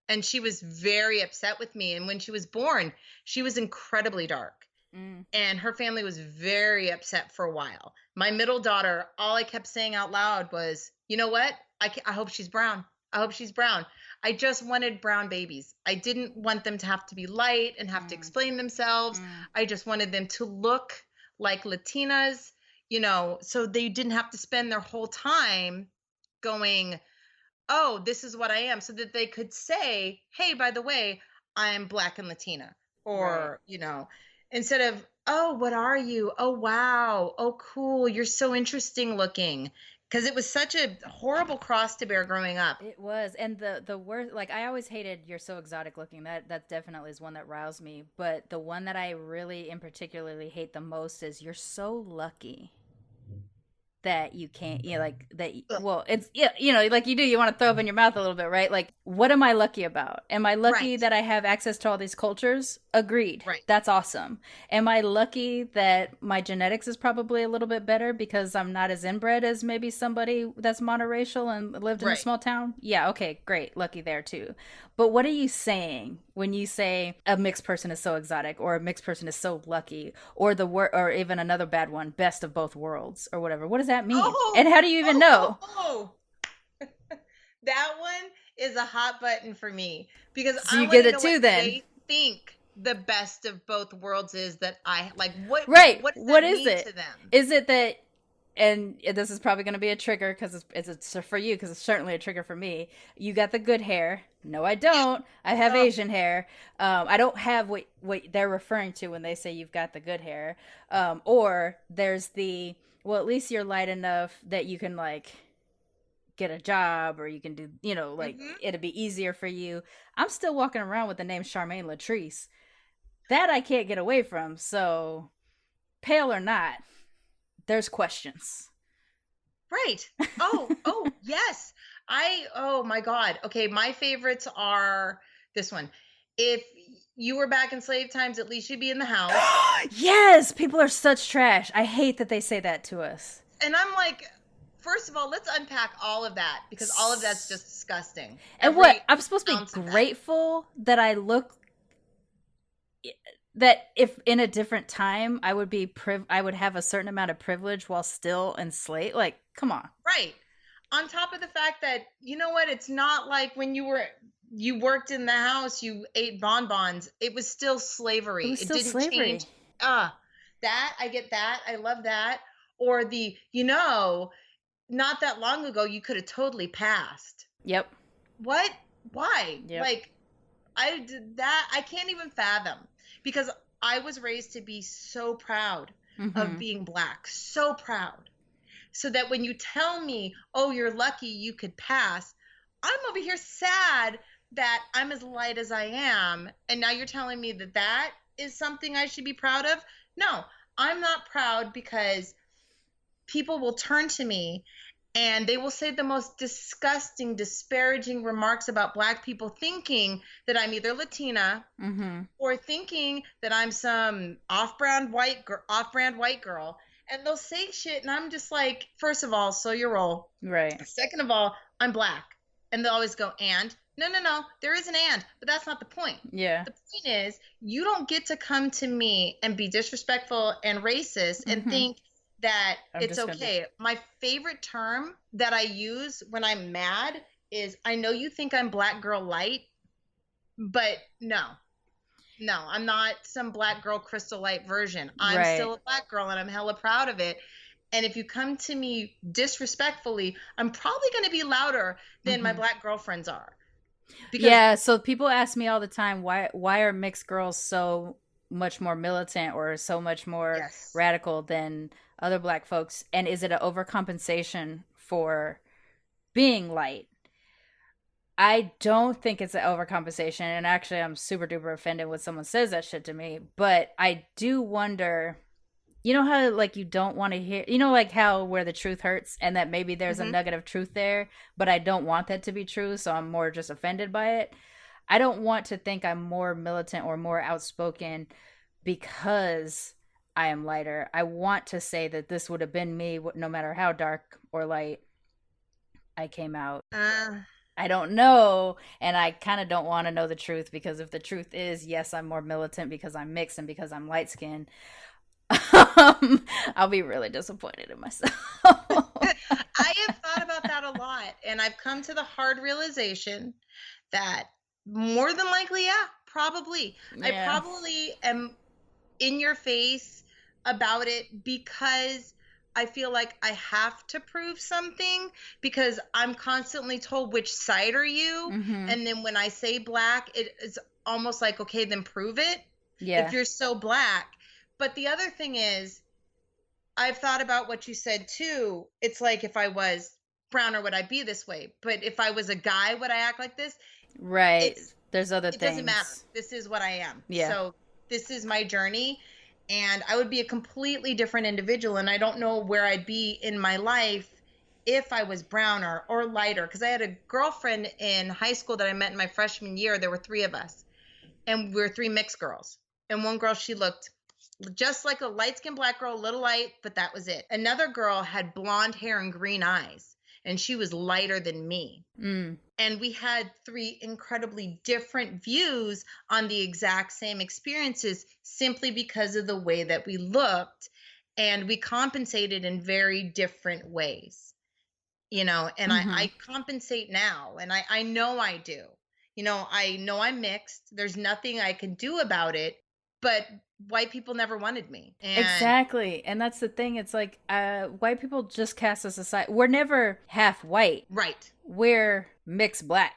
And she was very upset with me. And when she was born, she was incredibly dark. Mm, And her family was very upset for a while. My middle daughter, all I kept saying out loud was, you know what? I hope she's brown. I hope she's brown. I just wanted brown babies. I didn't want them to have to be light and have to mm, explain themselves. mm. I just wanted them to look like Latinas, you know, so they didn't have to spend their whole time going, oh, this is what I am, so that they could say, hey, by the way, I'm Black and Latina. Right. Or, you know, instead of, oh, what are you? Oh, wow. Oh, cool. You're so interesting looking. Because it was such a horrible cross to bear growing up. It was, and the worst. Like I always hated "you're so exotic looking." That definitely is one that roused me. But the one that I really, in particularly, hate the most is "you're so lucky that you can't." You know, like that. Ugh. Well, it's yeah, you know, like you do. You want to throw up in your mouth a little bit, right? Like, what am I lucky about? Am I lucky Right. that I have access to all these cultures? Agreed. Right. That's awesome. Am I lucky that my genetics is probably a little bit better because I'm not as inbred as maybe somebody that's monoracial and lived in a Right. small town? Yeah, okay, great. Lucky there too. But what are you saying when you say a mixed person is so exotic, or a mixed person is so lucky, or or even another bad one, best of both worlds or whatever? What does that mean? Oh, And how do you even know? that one is a hot button for me because So I you want get to it know what too then. they think the best of both worlds is, that I like. Right. What does What that is mean it? to them? Is it that, and this is probably going to be a trigger because it's for you, because it's certainly a trigger for me. You got the good hair. No, I don't. I have Oh, Asian hair. I don't have what they're referring to when they say you've got the good hair. Or there's the, well, at least you're light enough that you can like get a job, or you can do, you know, like mhm. it'll be easier for you. I'm still walking around with the name Charmaine Latrice. That I can't get away from. So, pale or not, there's questions. Right. Oh, yes. Oh my God. Okay, my favorites are this one. If you were back in slave times, at least you'd be in the house. Yes, people are such trash. I hate that they say that to us. And I'm like, first of all, let's unpack all of that, because all of that's just disgusting. And what? Every I'm supposed to be ounce of that. grateful that I look, that if in a different time I would be I would have a certain amount of privilege while still enslaved. Like, come on. Right. On top of the fact that, you know what, it's not like when you worked in the house, you ate bonbons. It was still slavery. It was It still didn't change. slavery. That I get that. I love that. Or the, you know, not that long ago you could have totally passed. Yep. What? Why? Yep. Like, I did that. I can't even fathom. because I was raised to be so proud Mm-hmm. of being Black, so proud. So that when you tell me, oh, you're lucky you could pass, I'm over here sad that I'm as light as I am. And now you're telling me that that is something I should be proud of? No, I'm not proud, because people will turn to me and they will say the most disgusting, disparaging remarks about Black people, thinking that I'm either Latina Mm-hmm. or thinking that I'm some off-brand white girl. And they'll say shit, and I'm just like, first of all, slow your roll. Right. Second of all, I'm Black. And they'll always go, and? No, there is an and, but that's not the point. Yeah. The point is, you don't get to come to me and be disrespectful and racist and think that it's okay. My favorite term that I use when I'm mad is, I know you think I'm Black girl light, but no, I'm not some Black girl crystal light version. I'm still a Black girl, and I'm hella proud of it. And if you come to me disrespectfully, I'm probably going to be louder than my Black girlfriends are. Yeah, so people ask me all the time, why are mixed girls so much more militant or so much more radical than other Black folks? And is it an overcompensation for being light? I don't think it's an overcompensation. And actually, I'm super duper offended when someone says that shit to me. But I do wonder, you know how, like, you don't want to hear, you know, like how where the truth hurts, and that maybe there's a nugget of truth there, but I don't want that to be true, so I'm more just offended by it. I don't want to think I'm more militant or more outspoken because I am lighter. I want to say that this would have been me no matter how dark or light I came out. I don't know, and I kind of don't want to know the truth, because if the truth is, yes, I'm more militant because I'm mixed and because I'm light-skinned, I'll be really disappointed in myself. I have thought about that a lot, and I've come to the hard realization that more than likely, probably. Yeah. I probably am in your face about it because I feel like I have to prove something, because I'm constantly told, which side are you? And then when I say Black, it is almost like, okay, then prove it. Yeah. If you're so Black. But the other thing is, I've thought about what you said too. It's like, if I was browner, would I be this way? But if I was a guy, would I act like this? Right. There's other things. It doesn't matter. This is what I am. Yeah. So this is my journey. And I would be a completely different individual. And I don't know where I'd be in my life if I was browner or lighter. Because I had a girlfriend in high school that I met in my freshman year. There were 3 of us. And we were 3 mixed girls. And one girl, she looked just like a light-skinned Black girl, a little light, but that was it. Another girl had blonde hair and green eyes, and she was lighter than me. And we had 3 incredibly different views on the exact same experiences, simply because of the way that we looked, and we compensated in very different ways, you know, and I compensate now, and I know I do. You know I'm mixed. There's nothing I can do about it, but white people never wanted me. Exactly. And that's the thing. It's like, white people just cast us aside. We're never half white. Right. We're mixed Black.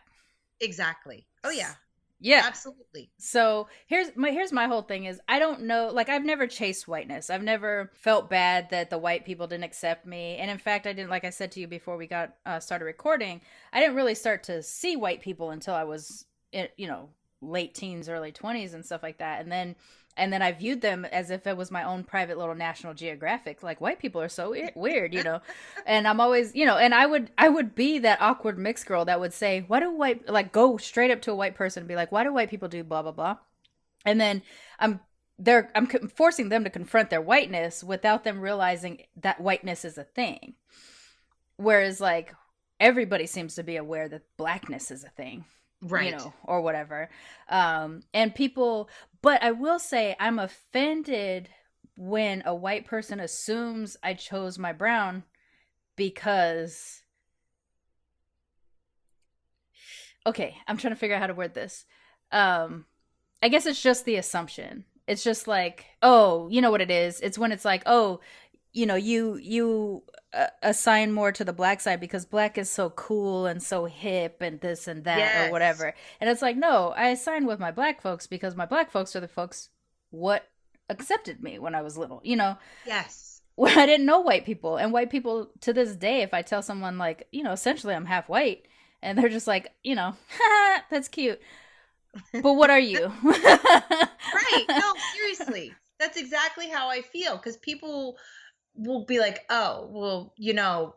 Exactly. Oh, yeah. Yeah. Absolutely. So here's my whole thing is, I don't know, like, I've never chased whiteness. I've never felt bad that the white people didn't accept me. And in fact, I didn't, like I said to you before we got started recording, I didn't really start to see white people until I was, late teens, early 20s and stuff like that. And then I viewed them as if it was my own private little National Geographic. Like, white people are so weird, And I'm always, and I would be that awkward mixed girl that would say, why do go straight up to a white person and be like, why do white people do blah, blah, blah? And then I'm forcing them to confront their whiteness without them realizing that whiteness is a thing. Whereas, like, everybody seems to be aware that Blackness is a thing. Right. Or whatever. And people, but I will say, I'm offended when a white person assumes I chose my brown because, okay, I'm trying to figure out how to word this. I guess it's just the assumption. It's just like, oh, you know what it is? It's when it's like, oh, you assign more to the Black side because Black is so cool and so hip and this and that or whatever. And it's like, no, I assign with my Black folks because my Black folks are the folks what accepted me when I was little. Yes. When I didn't know white people, and white people to this day, if I tell someone like, essentially I'm half white, and they're just like, that's cute. But what are you? Right. No, seriously. That's exactly how I feel. Because people will be like, oh, well,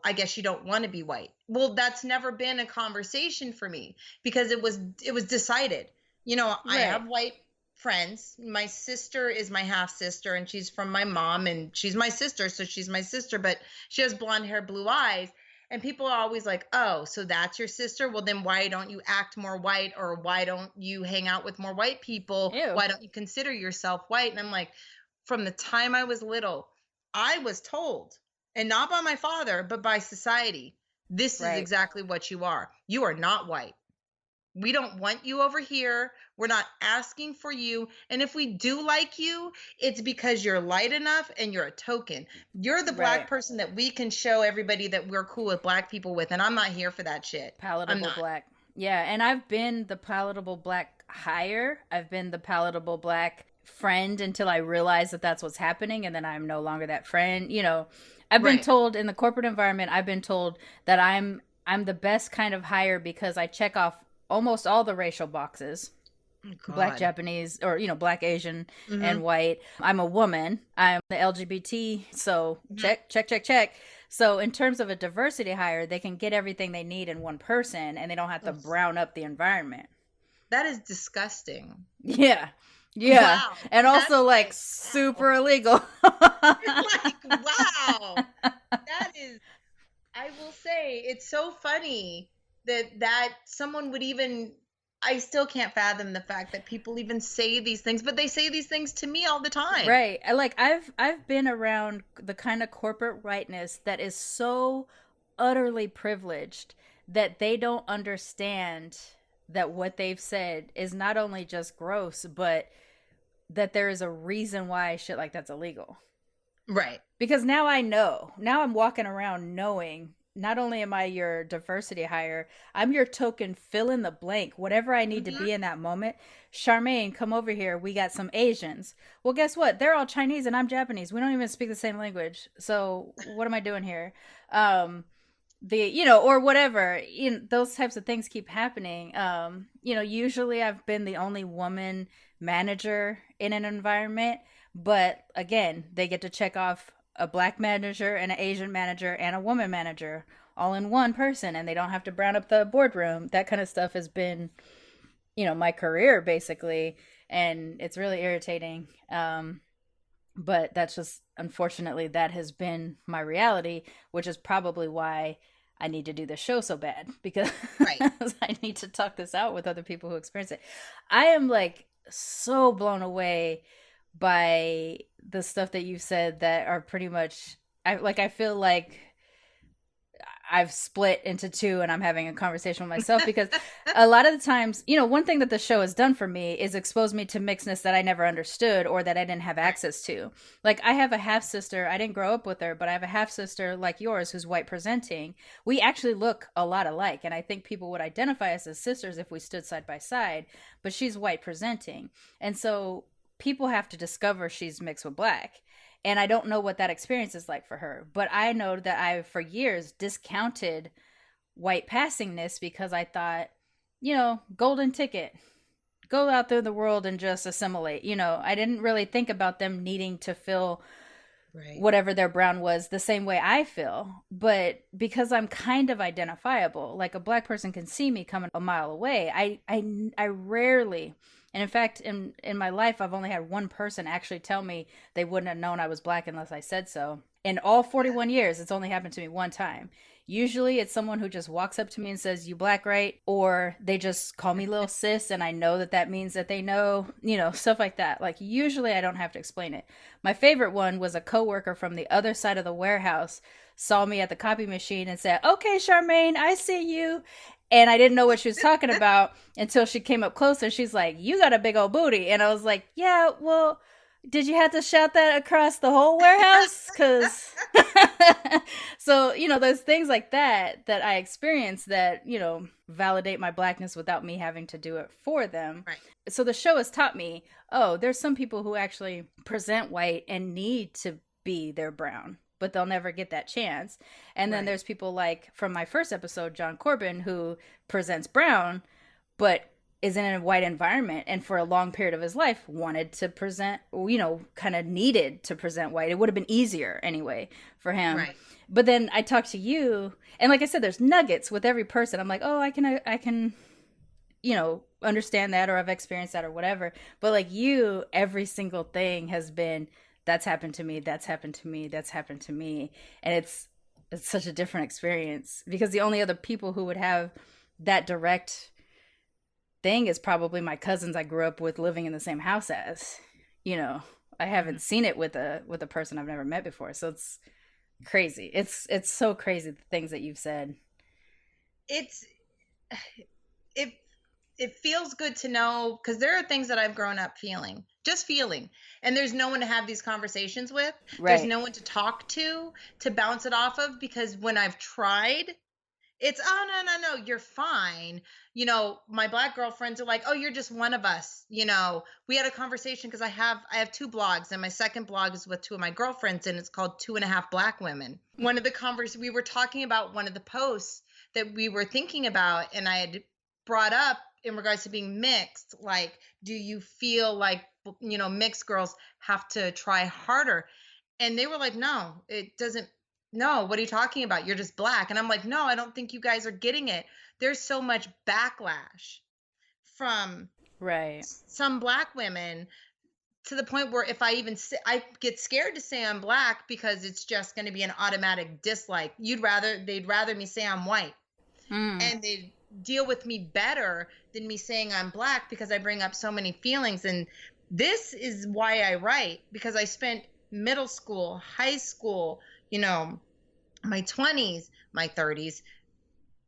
I guess you don't want to be white. Well, that's never been a conversation for me because it was decided. I Right. have white friends. My sister is my half sister, and she's from my mom, and she's my sister, so she's my sister, but she has blonde hair, blue eyes. And people are always like, oh, so that's your sister? Well, then why don't you act more white, or why don't you hang out with more white people? Ew. Why don't you consider yourself white? And I'm like, from the time I was little, I was told, and not by my father, but by society, this is exactly what you are. You are not white. We don't want you over here. We're not asking for you. And if we do like you, it's because you're light enough and you're a token. You're the black person that we can show everybody that we're cool with black people with. And I'm not here for that shit. Palatable black. Yeah. And I've been the palatable black hire. I've been the palatable black friend until I realize that that's what's happening. And then I'm no longer that friend. I've been told in the corporate environment, I've been told that I'm the best kind of hire because I check off almost all the racial boxes. Black, Japanese, or black, Asian, and white. I'm a woman. I'm the LGBT, so check. So in terms of a diversity hire, they can get everything they need in one person, and they don't have to brown up the environment. That is disgusting. Yeah. Wow. And also like super illegal. Wow. That is, I will say, it's so funny that someone would even, I still can't fathom the fact that people even say these things, but they say these things to me all the time. Right. I've been around the kind of corporate whiteness that is so utterly privileged that they don't understand that what they've said is not only just gross, but that there is a reason why shit like that's illegal. Right. Because now I know. Now I'm walking around knowing not only am I your diversity hire, I'm your token fill in the blank, whatever I need to be in that moment. Charmaine, come over here. We got some Asians. Well, guess what? They're all Chinese and I'm Japanese. We don't even speak the same language. So what am I doing here? Or whatever, those types of things keep happening. Usually I've been the only woman manager in an environment, but again, they get to check off a black manager and an Asian manager and a woman manager all in one person, and they don't have to brown up the boardroom. That kind of stuff has been, my career basically, and it's really irritating. But that's just, unfortunately, that has been my reality, which is probably why I need to do this show so bad, because I need to talk this out with other people who experience it. I am like so blown away by the stuff that you've said that are pretty much, I feel like I've split into two and I'm having a conversation with myself because a lot of the times, one thing that the show has done for me is expose me to mixedness that I never understood or that I didn't have access to. Like, I have a half sister. I didn't grow up with her, but I have a half sister like yours who's white presenting. We actually look a lot alike. And I think people would identify us as sisters if we stood side by side, but she's white presenting. And so people have to discover she's mixed with black. And I don't know what that experience is like for her. But I know that I, for years, discounted white passingness because I thought, golden ticket. Go out through the world and just assimilate. I didn't really think about them needing to feel whatever their brown was the same way I feel. But because I'm kind of identifiable, like a black person can see me coming a mile away, I rarely... And in fact, in my life, I've only had one person actually tell me they wouldn't have known I was black unless I said so. In all 41 years, it's only happened to me one time. Usually it's someone who just walks up to me and says, "You black, right?" Or they just call me little sis, and I know that means that they know, stuff like that. Like, usually I don't have to explain it. My favorite one was a coworker from the other side of the warehouse saw me at the copy machine and said, "Okay, Charmaine, I see you." And I didn't know what she was talking about until she came up close and she's like, "You got a big old booty." And I was like, "Yeah, well, did you have to shout that across the whole warehouse?" So So, there's things like that I experience that, validate my blackness without me having to do it for them. Right. So the show has taught me, oh, there's some people who actually present white and need to be their brown, but they'll never get that chance. And then there's people like from my first episode, John Corbin, who presents brown, but is in a white environment and for a long period of his life wanted to present, kind of needed to present white. It would have been easier anyway for him. Right. But then I talked to you, and like I said, there's nuggets with every person. I'm like, oh, I can, understand that, or I've experienced that, or whatever. But like you, every single thing has been, that's happened to me, that's happened to me, that's happened to me. And it's such a different experience, because the only other people who would have that direct thing is probably my cousins I grew up with living in the same house as. I haven't seen it with a person I've never met before. So it's crazy. It's so crazy, the things that you've said. It feels good to know, because there are things that I've grown up just feeling, and there's no one to have these conversations with. Right. There's no one to talk to bounce it off of, because when I've tried, it's, oh, no, you're fine. My black girlfriends are like, oh, you're just one of us. We had a conversation, because I have two blogs, and my second blog is with two of my girlfriends, and it's called 2.5 Black Women. One of the we were talking about one of the posts that we were thinking about, and I had brought up in regards to being mixed, like, do you feel like, mixed girls have to try harder? And they were like, no, it doesn't. No, what are you talking about? You're just black. And I'm like, no, I don't think you guys are getting it. There's so much backlash from some black women, to the point where if I even I get scared to say I'm black, because it's just going to be an automatic dislike. They'd rather me say I'm white, and they deal with me better than me saying I'm black, because I bring up so many feelings. And this is why I write, because I spent middle school, high school, my 20s, my 30s,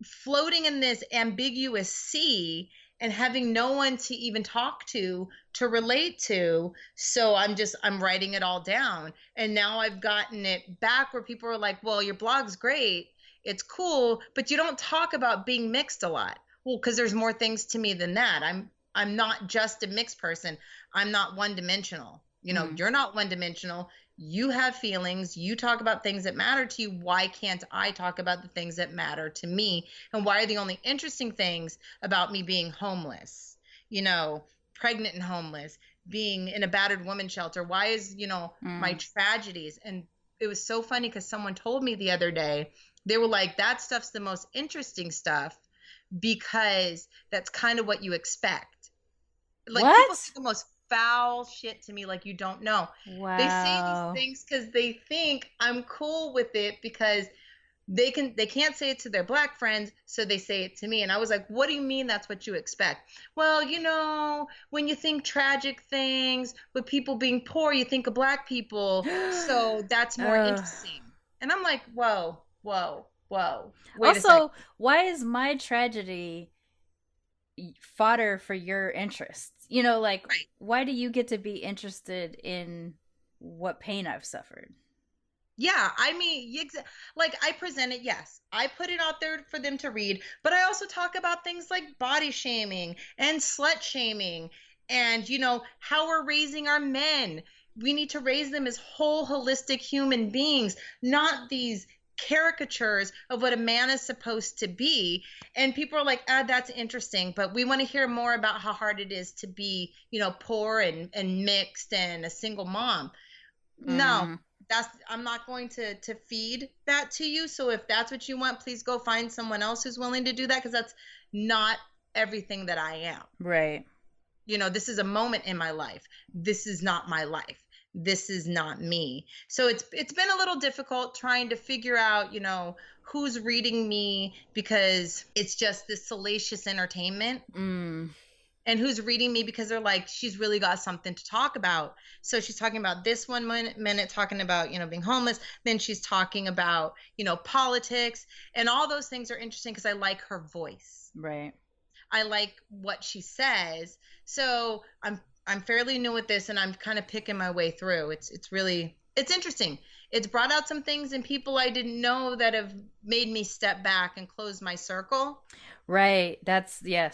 floating in this ambiguous sea and having no one to even talk to relate to. So I'm writing it all down. And now I've gotten it back where people are like, well, your blog's great, it's cool, but you don't talk about being mixed a lot. Well, because there's more things to me than that. I'm not just a mixed person. I'm not one-dimensional. You're not one-dimensional. You have feelings. You talk about things that matter to you. Why can't I talk about the things that matter to me? And why are the only interesting things about me being homeless, pregnant and homeless, being in a battered woman shelter? Why is, my tragedies? And it was so funny, because someone told me the other day, they were like, that stuff's the most interesting stuff, because that's kind of what you expect. Like, what? People say the most foul shit to me, like, you don't know. Wow. They say these things because they think I'm cool with it, because they can't say it to their black friends, so they say it to me. And I was like, what do you mean that's what you expect? Well, when you think tragic things with people being poor, you think of black people, so that's more interesting. And I'm like, whoa. Wait also, why is my tragedy fodder for your interests? Why do you get to be interested in what pain I've suffered? Yeah, I mean, like, I present it, yes. I put it out there for them to read, but I also talk about things like body shaming and slut shaming, and, how we're raising our men. We need to raise them as whole, holistic human beings, not these caricatures of what a man is supposed to be. And people are like, that's interesting, but we want to hear more about how hard it is to be, poor and mixed and a single mom. No, I'm not going to feed that to you. So if that's what you want, please go find someone else who's willing to do that, because that's not everything that I am. Right. This is a moment in my life. This is not my life. This is not me. So it's been a little difficult trying to figure out, who's reading me, because it's just this salacious entertainment. And who's reading me because they're like, she's really got something to talk about. So she's talking about this one minute talking about, being homeless. Then she's talking about, politics, and all those things are interesting because I like her voice. Right. I like what she says. So I'm fairly new at this, and I'm kind of picking my way through. It's interesting. it's brought out some things in people I didn't know that have made me step back and close my circle. Right. That's yeah.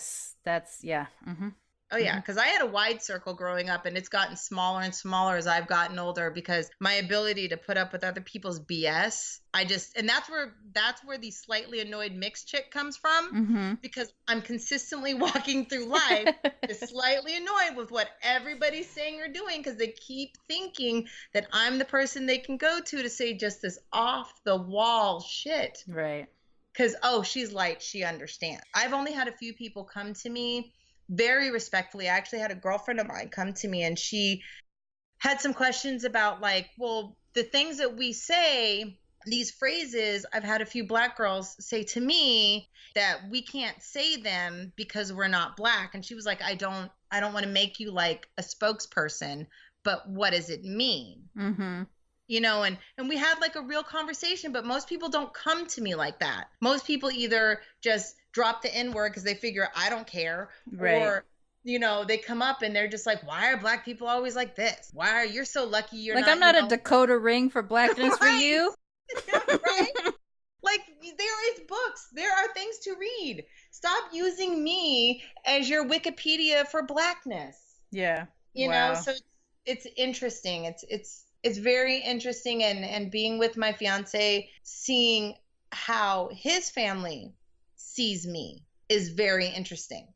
Mm-hmm. Oh yeah, because I had a wide circle growing up, and it's gotten smaller and smaller as I've gotten older because my ability to put up with other people's BS, and that's where the slightly annoyed mixed chick comes from, Mm-hmm. because I'm consistently walking through life just slightly annoyed with what everybody's saying or doing because they keep thinking that I'm the person they can go to say just this off the wall shit. Right. Because, oh, she's light, she understands. I've only had a few people come to me very respectfully. I actually had a girlfriend of mine come to me, and she had some questions about, like, well, the things that we say, these phrases, I've had a few Black girls say to me that we can't say them because we're not Black. And she was like, I don't want to make you like a spokesperson, but what does it mean? Mm-hmm. You know, and we had like a real conversation, but most people don't come to me like that. Most people either just drop the N word because they figure I don't care, Right. or, you know, they come up and they're just like, why are Black people always like this? Why are you so lucky you're like, not, I'm not you a know, Dakota ring for Blackness for Right. you. right? Like, there is books, there are things to read. Stop using me as your Wikipedia for Blackness. Yeah. You Wow. know, so it's interesting. It's very interesting, and being with my fiance, seeing how his family sees me is very interesting.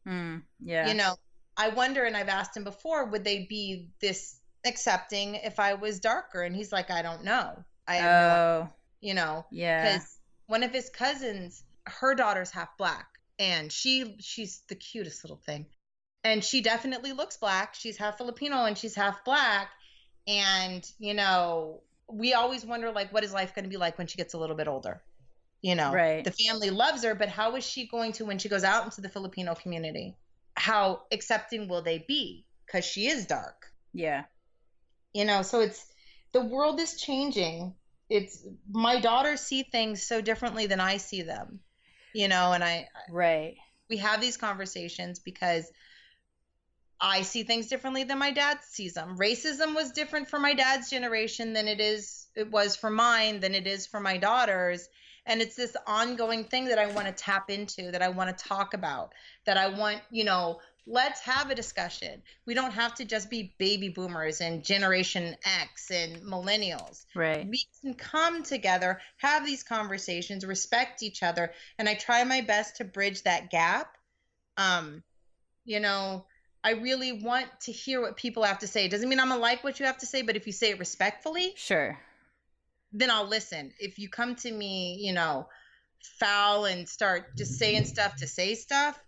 Yeah. You know, I wonder, and I've asked him before, would they be this accepting if I was darker? And he's like, I don't know. I have no idea. You know, Yeah. because one of his cousins, her daughter's half Black, and she's the cutest little thing. And she definitely looks Black. She's half Filipino and she's half Black. And, you know, we always wonder, like, what is life going to be like when she gets a little bit older? You know, Right. The family loves her, but how is she going to, when she goes out into the Filipino community, how accepting will they be? Because she is dark. Yeah. You know, so the world is changing. My daughters see things so differently than I see them, you know, and Right. we have these conversations because I see things differently than my dad sees them. Racism was different for my dad's generation than it was for mine, than it is for my daughters. And it's this ongoing thing that I want to tap into, that I want to talk about, that I want, you know, let's have a discussion. We don't have to just be baby boomers and Generation X and millennials. Right. We can come together, have these conversations, respect each other. And I try my best to bridge that gap. You know, I really want to hear what people have to say. It doesn't mean I'm gonna like what you have to say, but if you say it respectfully, Sure. then I'll listen. If you come to me, you know, foul and start just saying stuff to say stuff,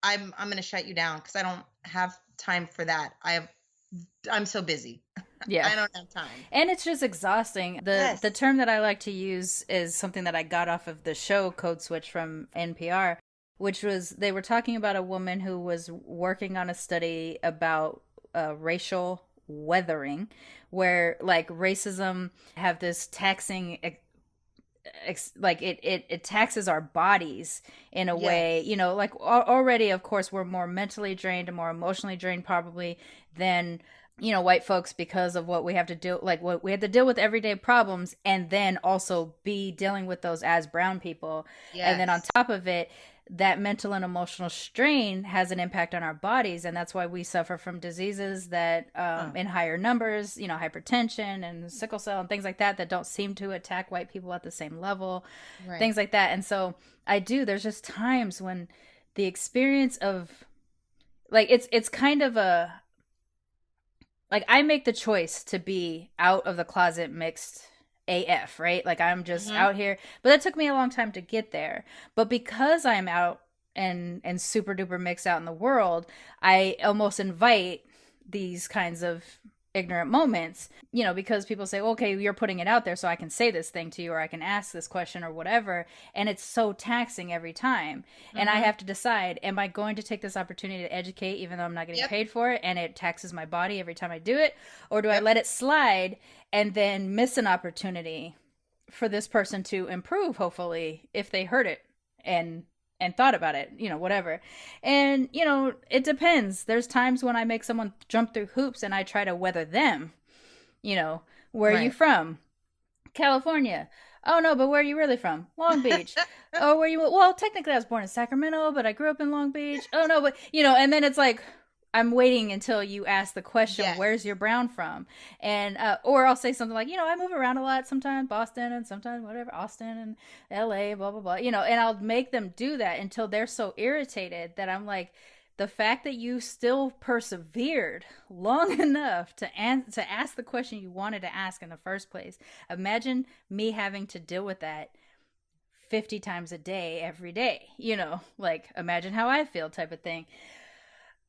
I'm gonna shut you down because I don't have time for that. I'm so busy. Yeah. I don't have time. And it's just exhausting. The term that I like to use is something that I got off of the show Code Switch from NPR, which was, they were talking about a woman who was working on a study about racial weathering, where like racism have this taxing like it taxes our bodies in a way, you know, like already of course we're more mentally drained and more emotionally drained probably than, you know, white folks, because of what we have to do, like what we have to deal with everyday problems, and then also be dealing with those as brown people. And then on top of it, that mental and emotional strain has an impact on our bodies, and that's why we suffer from diseases that in higher numbers, you know, hypertension and sickle cell and things like that don't seem to attack white people at the same level, things like that. And so there's just times when the experience of, like, it's kind of a, like, I make the choice to be out of the closet mixed AF, right? Like, I'm just out here, but it took me a long time to get there. But because I'm out and super duper mixed out in the world, I almost invite these kinds of ignorant moments, you know, because people say, okay, you're putting it out there so I can say this thing to you, or I can ask this question or whatever. And it's so taxing every time. And I have to decide, am I going to take this opportunity to educate even though I'm not getting paid for it, and it taxes my body every time I do it? Or do I let it slide and then miss an opportunity for this person to improve, hopefully, if they heard it and thought about it, you know, whatever. And, you know, it depends. There's times when I make someone jump through hoops and I try to weather them, you know, where are you from? California. Oh no, but where are you really from? Long Beach. Oh, where you? Well, technically, I was born in Sacramento, but I grew up in Long Beach. Oh no, but and then it's like I'm waiting until you ask the question, Yes. "Where's your brown from?" And or I'll say something like, I move around a lot. Sometimes Boston, and sometimes whatever, Austin and L.A. Blah blah blah. And I'll make them do that until they're so irritated that I'm like, the fact that you still persevered long enough to ask the question you wanted to ask in the first place. Imagine me having to deal with that 50 times a day every day. Like imagine how I feel type of thing.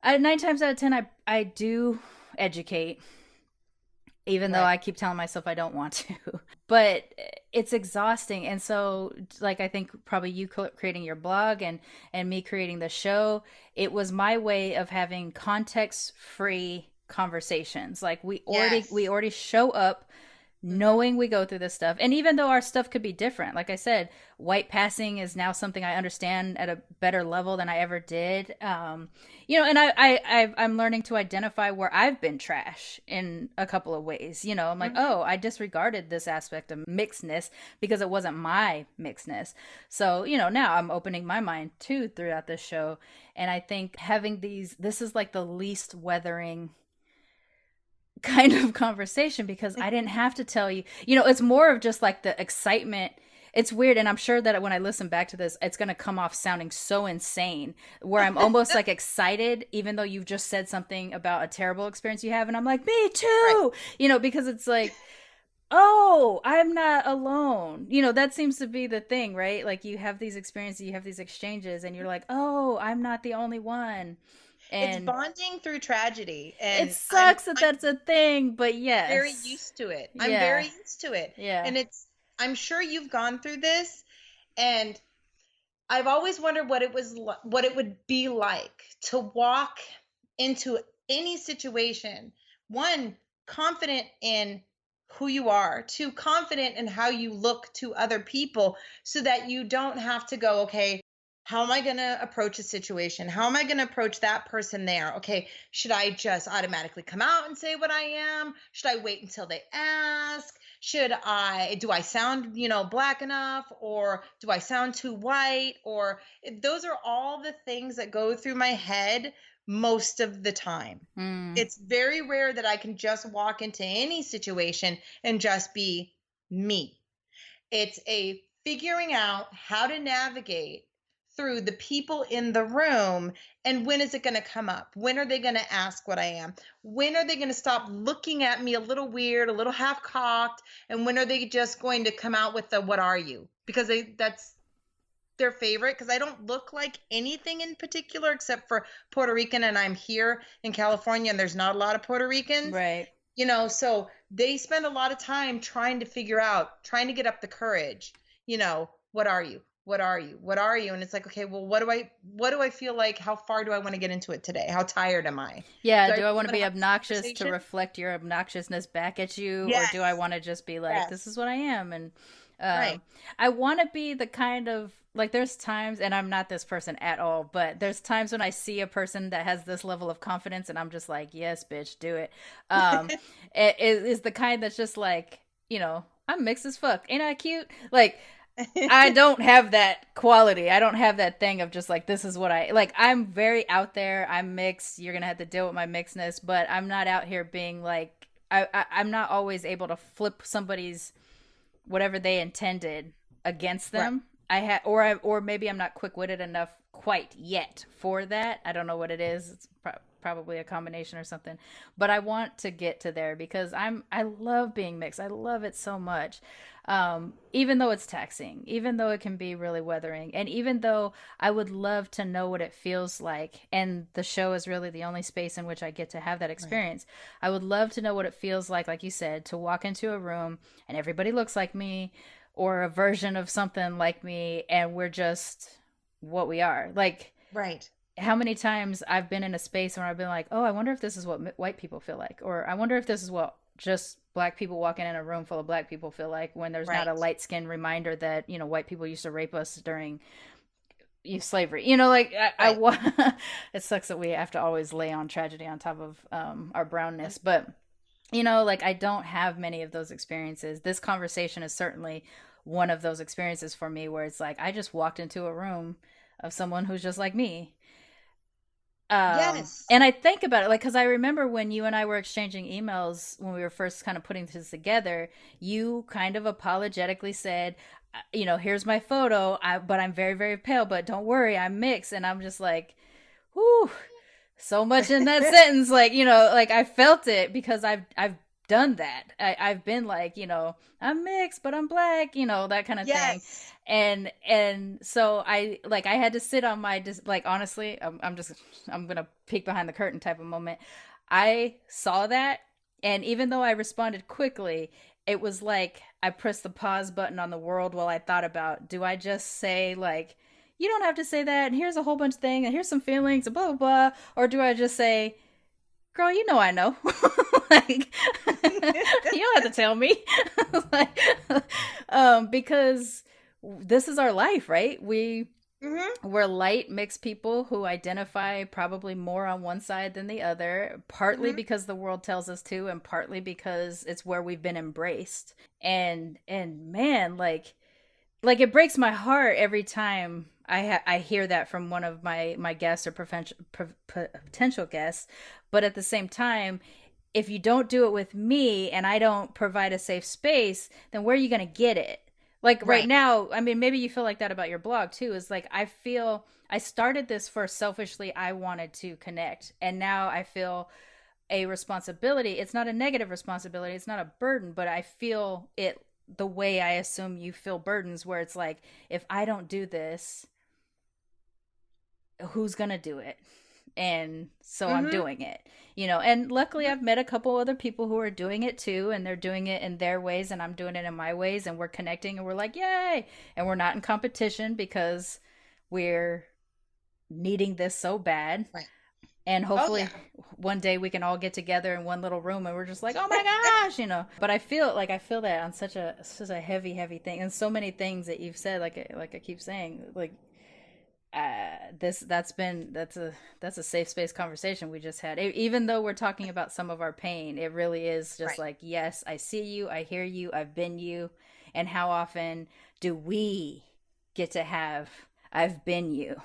9 times out of 10 I do educate, even though I keep telling myself I don't want to. But it's exhausting. And so, like, I think probably you creating your blog and me creating the show, it was my way of having context free conversations. Like we already show up knowing we go through this stuff. And even though our stuff could be different, like I said, white passing is now something I understand at a better level than I ever did. And I'm learning to identify where I've been trash in a couple of ways. I'm like, oh, I disregarded this aspect of mixedness because it wasn't my mixedness. So, now I'm opening my mind too throughout this show. And I think having this is like the least weathering kind of conversation because I didn't have to tell you. It's more of just like the excitement. It's weird, and I'm sure that when I listen back to this, it's going to come off sounding so insane where I'm almost like excited even though you've just said something about a terrible experience you have, and I'm like, me too. Because it's like, oh, I'm not alone. That seems to be the thing, right? Like you have these experiences, you have these exchanges, and you're like, oh, I'm not the only one. It's And bonding through tragedy, and it sucks that that's a thing, but yes, very used to it. I'm very used to it. Yeah. And I'm sure you've gone through this, and I've always wondered what it would be like to walk into any situation, one, confident in who you are, two, confident in how you look to other people, so that you don't have to go, okay, how am I going to approach a situation? How am I going to approach that person there? Okay, should I just automatically come out and say what I am? Should I wait until they ask? Do I sound, black enough, or do I sound too white? Or those are all the things that go through my head most of the time. It's very rare that I can just walk into any situation and just be me. It's a figuring out how to navigate through the people in the room, and when is it going to come up? When are they going to ask what I am? When are they going to stop looking at me a little weird, a little half cocked? And when are they just going to come out with the what are you? Because that's their favorite, because I don't look like anything in particular except for Puerto Rican, and I'm here in California and there's not a lot of Puerto Ricans. Right. So they spend a lot of time trying to get up the courage. What are you? What are you? What are you? And it's like, okay, well, what do I feel like? How far do I want to get into it today? How tired am I? Yeah. Do I want to be obnoxious to reflect your obnoxiousness back at you? Yes. Or do I want to just be like, this is what I am? And right. I want to be the kind of, like, there's times, and I'm not this person at all, but there's times when I see a person that has this level of confidence and I'm just like, yes, bitch, do it. It is the kind that's just like, I'm mixed as fuck. Ain't I cute? Like, I don't have that quality. I don't have that thing of just like, this is what I'm very out there. I'm mixed. You're going to have to deal with my mixedness, but I'm not out here being like, I'm not always able to flip somebody's whatever they intended against them. Right. Or maybe I'm not quick-witted enough quite yet for that. I don't know what it is. It's probably a combination or something, but I want to get to there because I love being mixed. I love it so much. Even though it's taxing, even though it can be really weathering, and even though I would love to know what it feels like, and the show is really the only space in which I get to have that experience. Right. I would love to know what it feels like you said, to walk into a room and everybody looks like me or a version of something like me, and we're just what we are. Like, right. How many times I've been in a space where I've been like, oh, I wonder if this is what white people feel like, or I wonder if this is what just black people walking in a room full of black people feel like, when there's not a light skinned reminder that, white people used to rape us during slavery. It sucks that we have to always lay on tragedy on top of our brownness, but you know, like I don't have many of those experiences. This conversation is certainly one of those experiences for me where it's like I just walked into a room of someone who's just like me. Yes. And I think about it like because I remember when you and I were exchanging emails when we were first kind of putting this together, you kind of apologetically said, you know, here's my photo, but I'm very, very pale, but don't worry, I'm mixed. And I'm just like, whew, so much in that sentence. Like, you know, like I felt it because I've done that. I've been like, you know, I'm mixed, but I'm black, you know, that kind of thing. Yes. And so I had to sit on my like honestly I'm gonna peek behind the curtain type of moment. I saw that, and even though I responded quickly, it was like I pressed the pause button on the world while I thought about, do I just say like, you don't have to say that, and here's a whole bunch of things, and here's some feelings, and blah blah blah, or do I just say, girl, you know I know. Like you don't have to tell me. Like because this is our life, right? We're light mixed people who identify probably more on one side than the other, partly because the world tells us to, and partly because it's where we've been embraced. And man, like it breaks my heart every time I hear that from one of my guests or potential guests. But at the same time, if you don't do it with me and I don't provide a safe space, then where are you going to get it? Like right now, I mean, maybe you feel like that about your blog too, is like I feel I started this for selfishly I wanted to connect, and now I feel a responsibility. It's not a negative responsibility, it's not a burden, but I feel it the way I assume you feel burdens, where it's like, if I don't do this, who's gonna do it? And so I'm doing it, you know. And luckily I've met a couple other people who are doing it too, and they're doing it in their ways and I'm doing it in my ways, and we're connecting and we're like, yay. And we're not in competition because we're needing this so bad. Right. And hopefully one day we can all get together in one little room and we're just like, oh my gosh, you know. But I feel that on such a heavy thing, and so many things that you've said, like I keep saying, like that's a safe space conversation we just had. Even though we're talking about some of our pain, it really is just like, yes, I see you, I hear you, I've been you. And how often do we get to have I've been you?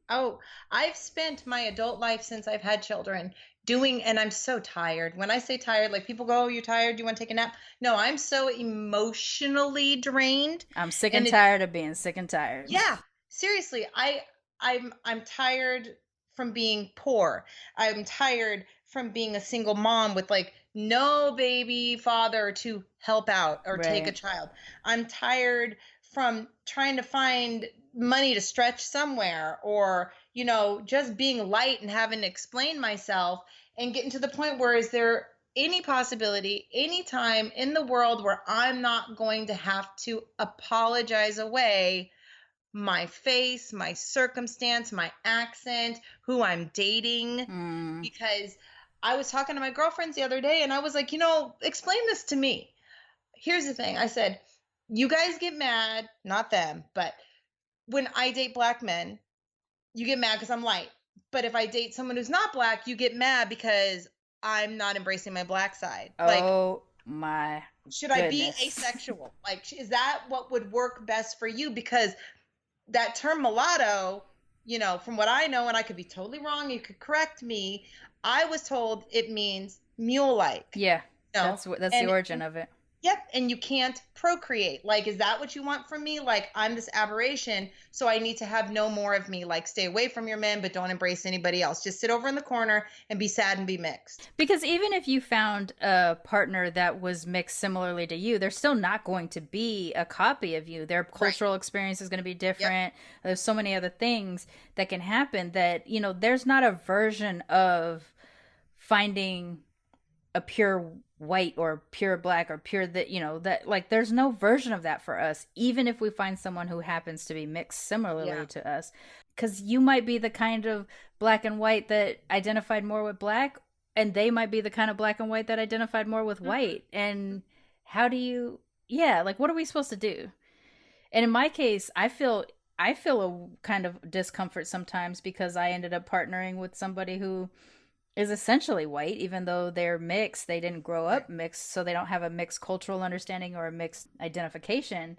Oh, I've spent my adult life since I've had children doing, and I'm so tired. When I say tired, like people go, oh, you're tired, do you want to take a nap? No, I'm so emotionally drained. I'm sick and tired of being sick and tired. Yeah, seriously, I'm tired from being poor. I'm tired from being a single mom with like no baby father to help out or take a child. I'm tired from trying to find money to stretch somewhere, or you know, just being light and having to explain myself, and getting to the point where, is there any possibility, any time in the world where I'm not going to have to apologize away my face, my circumstance, my accent, who I'm dating? Because I was talking to my girlfriends the other day and I was like, you know, explain this to me. Here's the thing. I said, you guys get mad, not them, but when I date black men, you get mad because I'm light. But if I date someone who's not black, you get mad because I'm not embracing my black side. Oh my should I be asexual? Like, is that what would work best for you? Because that term mulatto, you know, from what I know, and I could be totally wrong, you could correct me, I was told it means mule-like. Yeah, you know? that's the origin of it. Yep, and you can't procreate. Like, is that what you want from me? Like, I'm this aberration, so I need to have no more of me. Like, stay away from your men, but don't embrace anybody else. Just sit over in the corner and be sad and be mixed. Because even if you found a partner that was mixed similarly to you, they're still not going to be a copy of you. Their cultural experience is going to be different. Yep. There's so many other things that can happen that, you know, there's not a version of finding a pure white or pure black or pure that, you know, that like there's no version of that for us, even if we find someone who happens to be mixed similarly to us. Because you might be the kind of black and white that identified more with black, and they might be the kind of black and white that identified more with white. And how do you, like, what are we supposed to do? And in my case, I feel a kind of discomfort sometimes because I ended up partnering with somebody who is essentially white, even though they're mixed. They didn't grow Right. up mixed, so they don't have a mixed cultural understanding or a mixed identification.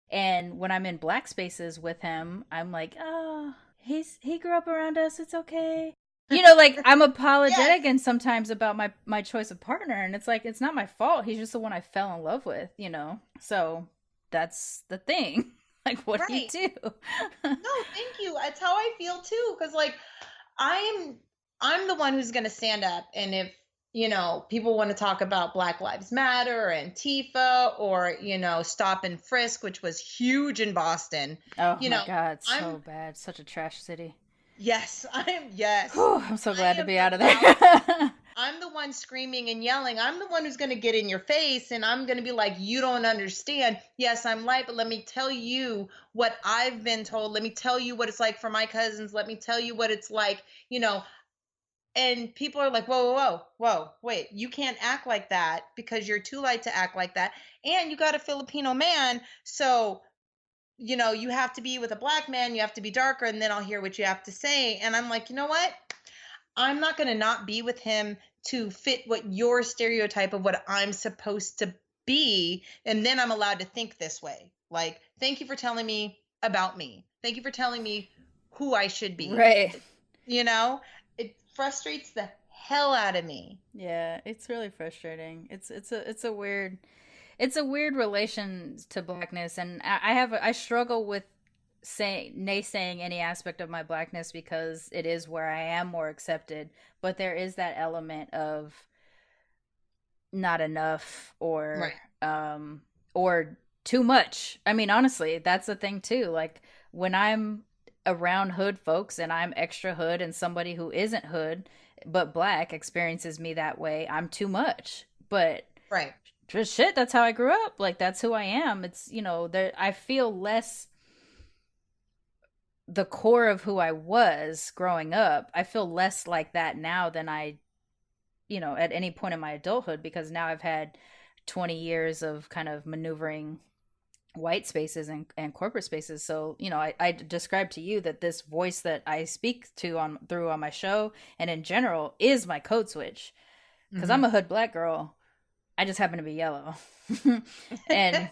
And when I'm in black spaces with him, I'm like, oh, he grew up around us. It's okay. Like I'm Yes. apologetic and sometimes about my choice of partner, and it's like it's not my fault. He's just the one I fell in love with. So that's the thing. Like, what do you Right. do? No, thank you. That's how I feel too. Cause like I'm I'm the one who's gonna stand up, and if people want to talk about Black Lives Matter or Antifa or stop and frisk, which was huge in Boston, Oh you my know, god, I'm so bad. Such a trash city. yes, yes. Whew, I'm so I glad to am be the out of loud. there. I'm the one screaming and yelling. I'm the one who's going to get in your face, and I'm going to be like, you don't understand. Yes, I'm light, but let me tell you what I've been told. Let me tell you what it's like for my cousins. Let me tell you what it's like, and people are like, whoa, whoa, whoa, whoa, wait, you can't act like that because you're too light to act like that. And you got a Filipino man. So, you have to be with a black man, you have to be darker, and then I'll hear what you have to say. And I'm like, you know what? I'm not going to not be with him to fit what your stereotype of what I'm supposed to be. And then I'm allowed to think this way. Like, thank you for telling me about me. Thank you for telling me who I should be. Right. You know, it frustrates the hell out of me. Yeah, it's really frustrating. It's a weird relation to blackness, and I struggle with naysaying any aspect of my blackness because it is where I am more accepted, but there is that element of not enough Right. or too much. I mean, honestly, that's the thing too. Like when I'm around hood folks and I'm extra hood and somebody who isn't hood but black experiences me that way, I'm too much. But Right. just shit, that's how I grew up. Like that's who I am. It's there I feel less the core of who I was growing up. I feel less like that now than I at any point in my adulthood because now I've had 20 years of kind of maneuvering white spaces and corporate spaces. So, I described to you that this voice that I speak to on my show and in general is my code switch because Hmm. I'm a hood black girl. I just happen to be yellow. And,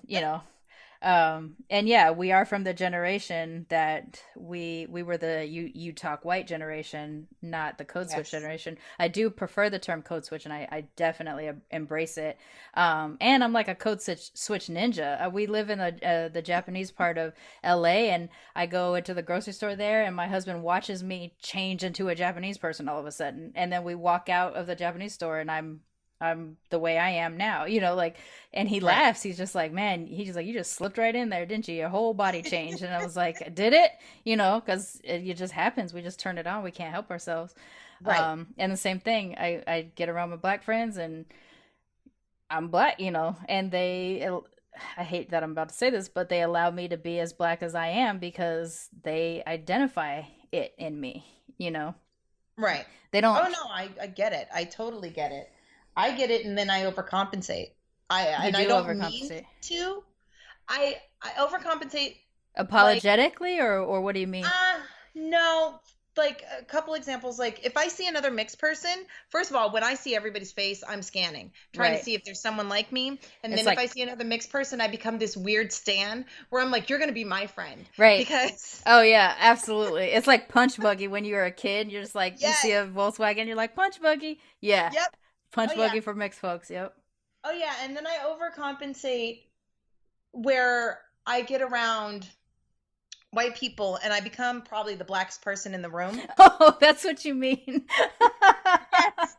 and yeah, we are from the generation that we were the you talk white generation, not the code switch Yes. generation. I do prefer the term code switch, and I definitely embrace it. And I'm like a code switch ninja. We live in the Japanese part of LA, and I go into the grocery store there, and my husband watches me change into a Japanese person all of a sudden, and then we walk out of the Japanese store, and I'm the way I am now, like, and he Right. laughs. He's just like, man, he's just like, you just slipped right in there, didn't you? Your whole body changed. And I was like, did it? Because it just happens. We just turn it on. We can't help ourselves. Right. And the same thing, I get around my black friends and I'm black, and I hate that I'm about to say this, but they allow me to be as black as I am because they identify it in me. Right. They Oh don't, no, I get it. I totally get it. I get it, and then I overcompensate. I you and I do don't mean overcompensate. to. I overcompensate. Like, Apologetically, or what do you mean? no, like a couple examples. Like if I see another mixed person, first of all, when I see everybody's face, I'm scanning, trying to Right. see if there's someone like me. And It's then if I like, see another mixed person, I become this weird stan where I'm like, you're gonna be my friend right. because Oh yeah, absolutely. It's like Punch Buggy when you were a kid. You're just like you see yes, a Volkswagen, you're like Punch Buggy. Yeah, yep, oh Punch yeah, Buggy for mixed folks. Yep. oh yeah, and then I overcompensate where I get around white people and I become probably the blackest person in the room. Oh, that's what you mean. Yes.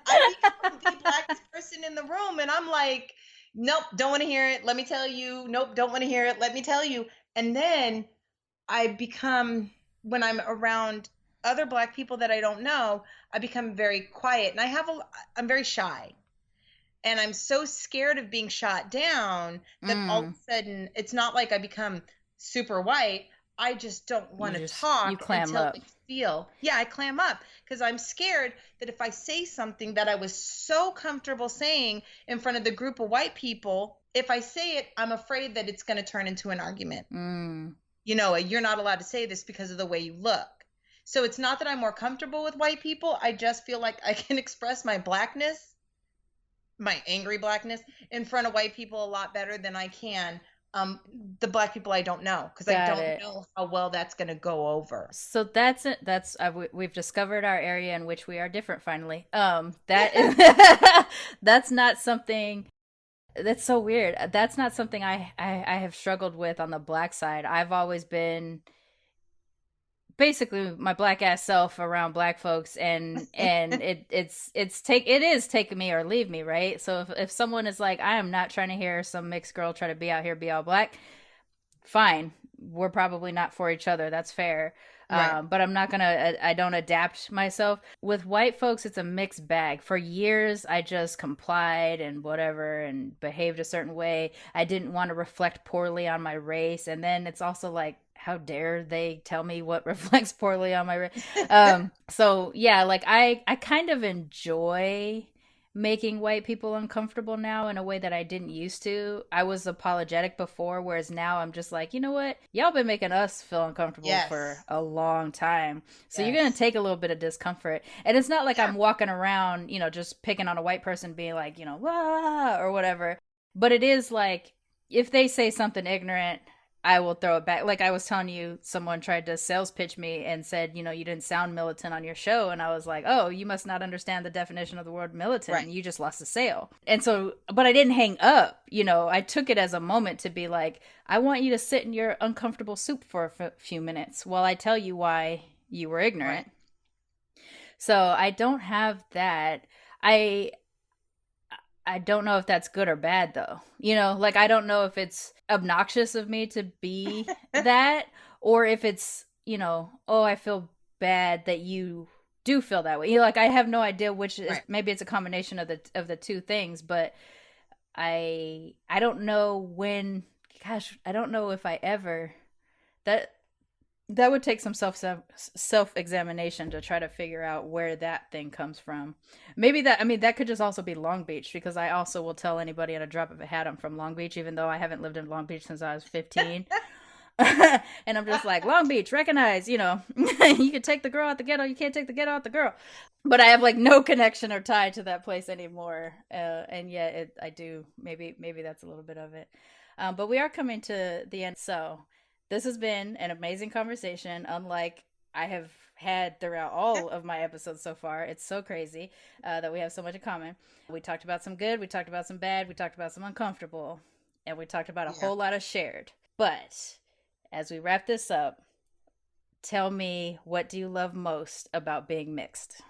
I become the blackest person in the room and I'm like, nope, don't want to hear it. Let me tell you. Nope, don't want to hear it. Let me tell you. And then I become, when I'm around other black people that I don't know, I become very quiet and I'm very shy. And I'm so scared of being shot down that all of Mm, a sudden it's not like I become super white. I just don't want to you talk clam until up. I feel, yeah, I clam up because I'm scared that if I say something that I was so comfortable saying in front of the group of white people, if I say it, I'm afraid that it's going to turn into an argument. Mm, You're not allowed to say this because of the way you look. So it's not that I'm more comfortable with white people. I just feel like I can express my blackness, my angry blackness, in front of white people a lot better than I can the black people I don't know, because I Got don't it. know how well that's going to go over. So that's it. That's we've discovered our area in which we are different. Finally, that is, that's not something. That's so weird. That's not something I have struggled with on the black side. I've always been basically my black ass self around black folks, and it is take me or leave me, right? So if someone is like, I am not trying to hear some mixed girl try to be out here be all black, fine, we're probably not for each other, that's fair. Right. But I'm not gonna, I don't adapt myself. With white folks, it's a mixed bag. For years I just complied and whatever and behaved a certain way. I didn't want to reflect poorly on my race, and then it's also like, how dare they tell me what reflects poorly on my race. So yeah, like I kind of enjoy making white people uncomfortable now in a way that I didn't used to. I was apologetic before, whereas now I'm just like, you know what? Y'all been making us feel uncomfortable Yes. for a long time. So Yes. you're going to take a little bit of discomfort. And it's not like Yeah. I'm walking around, just picking on a white person being like, wah, or whatever. But it is like, if they say something ignorant, I will throw it back. Like I was telling you, someone tried to sales pitch me and said, you didn't sound militant on your show. And I was like, oh, you must not understand the definition of the word militant. Right. You just lost a sale. And so, but I didn't hang up. I took it as a moment to be like, I want you to sit in your uncomfortable soup for a few minutes while I tell you why you were ignorant. Right. So I don't have that. I don't know if that's good or bad, though. Like, I don't know if it's obnoxious of me to be that, or if it's, oh, I feel bad that you do feel that way. Like, I have no idea which is, maybe it's a combination of the two things, but I don't know when, gosh, I don't know if I ever, that would take some self-examination to try to figure out where that thing comes from. Maybe that could just also be Long Beach, because I also will tell anybody on a drop of a hat I'm from Long Beach, even though I haven't lived in Long Beach since I was 15. And I'm just like, Long Beach, recognize, you can take the girl out the ghetto, you can't take the ghetto out the girl. But I have like no connection or tie to that place anymore. And yet I do. Maybe that's a little bit of it. But we are coming to the end. So this has been an amazing conversation, unlike I have had throughout all of my episodes so far. It's so crazy that we have so much in common. We talked about some good, we talked about some bad, we talked about some uncomfortable, and we talked about a whole lot of shared. But as we wrap this up, tell me, what do you love most about being mixed?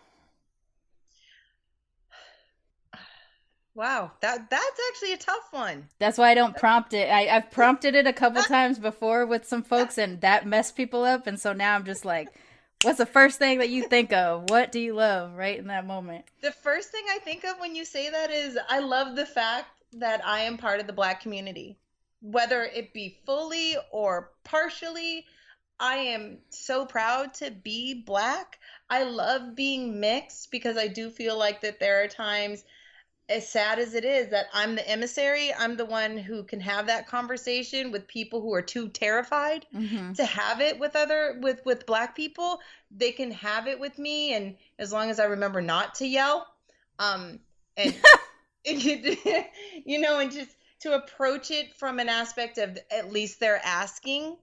Wow, that's actually a tough one. That's why I don't prompt it. I've prompted it a couple times before with some folks, and that messed people up. And so now I'm just like, what's the first thing that you think of? What do you love right in that moment? The first thing I think of when you say that is, I love the fact that I am part of the Black community. Whether it be fully or partially, I am so proud to be Black. I love being mixed, because I do feel like that there are times, as sad as it is, that I'm the emissary. I'm the one who can have that conversation with people who are too terrified to have it with Black people. They can have it with me, and as long as I remember not to yell, and and just to approach it from an aspect of, at least they're asking.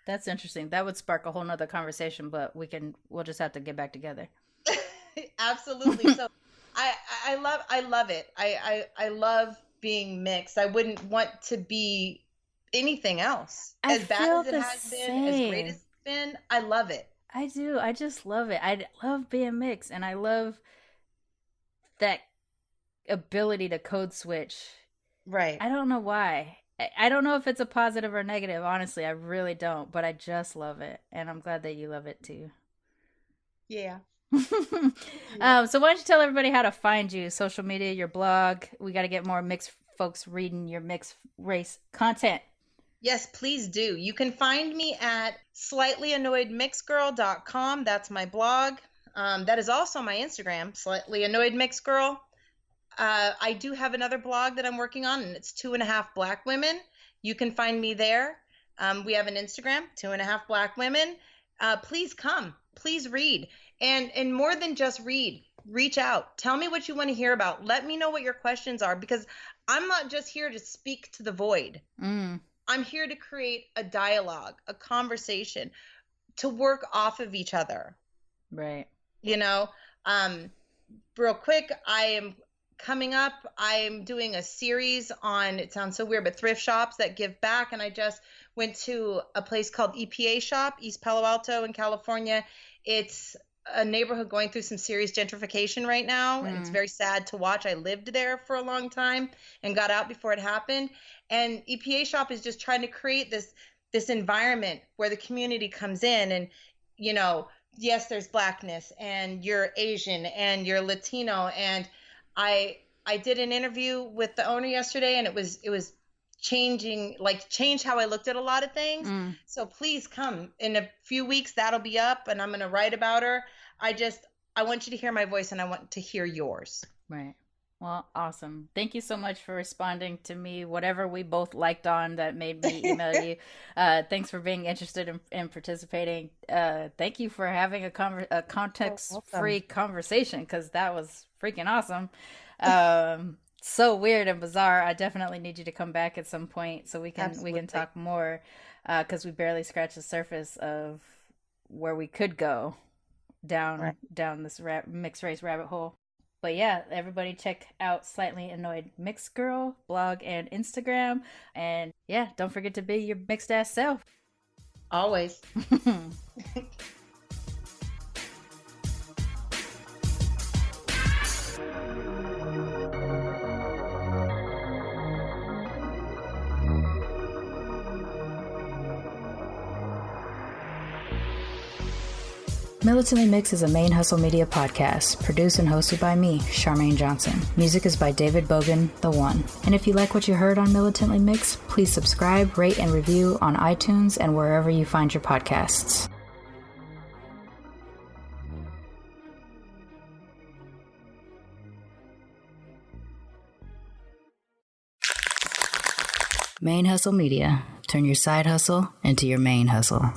That's interesting. That would spark a whole nother conversation, but we'll just have to get back together. Absolutely. So I love it. I love being mixed. I wouldn't want to be anything else. As bad as it has been, as great as it's been, I love it. I do. I just love it. I love being mixed, and I love that ability to code switch. Right. I don't know why. I don't know if it's a positive or negative. Honestly, I really don't. But I just love it, and I'm glad that you love it too. Yeah. So why don't you tell everybody how to find you? Social media, your blog. We got to get more mixed folks reading your mixed race content. Yes, please do. You can find me at slightlyanoyedmixedgirl.com. That's my blog. That is also my Instagram, Slightly Annoyed Mixed Girl. I do have another blog that I'm working on, and it's 2.5 Black Women. You can find me there. We have an Instagram, 2.5 Black Women. please come. Please read. And more than just read, reach out. Tell me what you want to hear about. Let me know what your questions are, because I'm not just here to speak to the void. I'm here to create a dialogue, a conversation, to work off of each other. Right. You know, real quick, coming up, I am doing a series on, it sounds so weird, but thrift shops that give back. And I just went to a place called EPA Shop, East Palo Alto in California. It's a neighborhood going through some serious gentrification right now. And it's very sad to watch. I lived there for a long time and got out before it happened. And EPA Shop is just trying to create this environment where the community comes in and, you know, yes, there's Blackness and you're Asian and you're Latino. And I did an interview with the owner yesterday, and it was changed how I looked at a lot of things. So please come. In a few weeks, that'll be up, and I'm going to write about her. I want you to hear my voice, and I want to hear yours. Right. Well, awesome. Thank you so much for responding to me, whatever we both liked on that made me email you. Thanks for being interested in participating. Thank you for having a context-free conversation, because that was freaking awesome. So weird and bizarre. I definitely need you to come back at some point so we can talk more, because we barely scratched the surface of where we could go down this mixed race rabbit hole. But yeah, everybody check out Slightly Annoyed Mixed Girl blog and Instagram. And yeah, don't forget to be your mixed ass self. Always. Militantly Mixed is a ManeHustle Media podcast, produced and hosted by me, Charmaine Johnson. Music is by David Bogan, The One. And if you like what you heard on Militantly Mixed, please subscribe, rate, and review on iTunes and wherever you find your podcasts. ManeHustle Media. Turn your side hustle into your main hustle.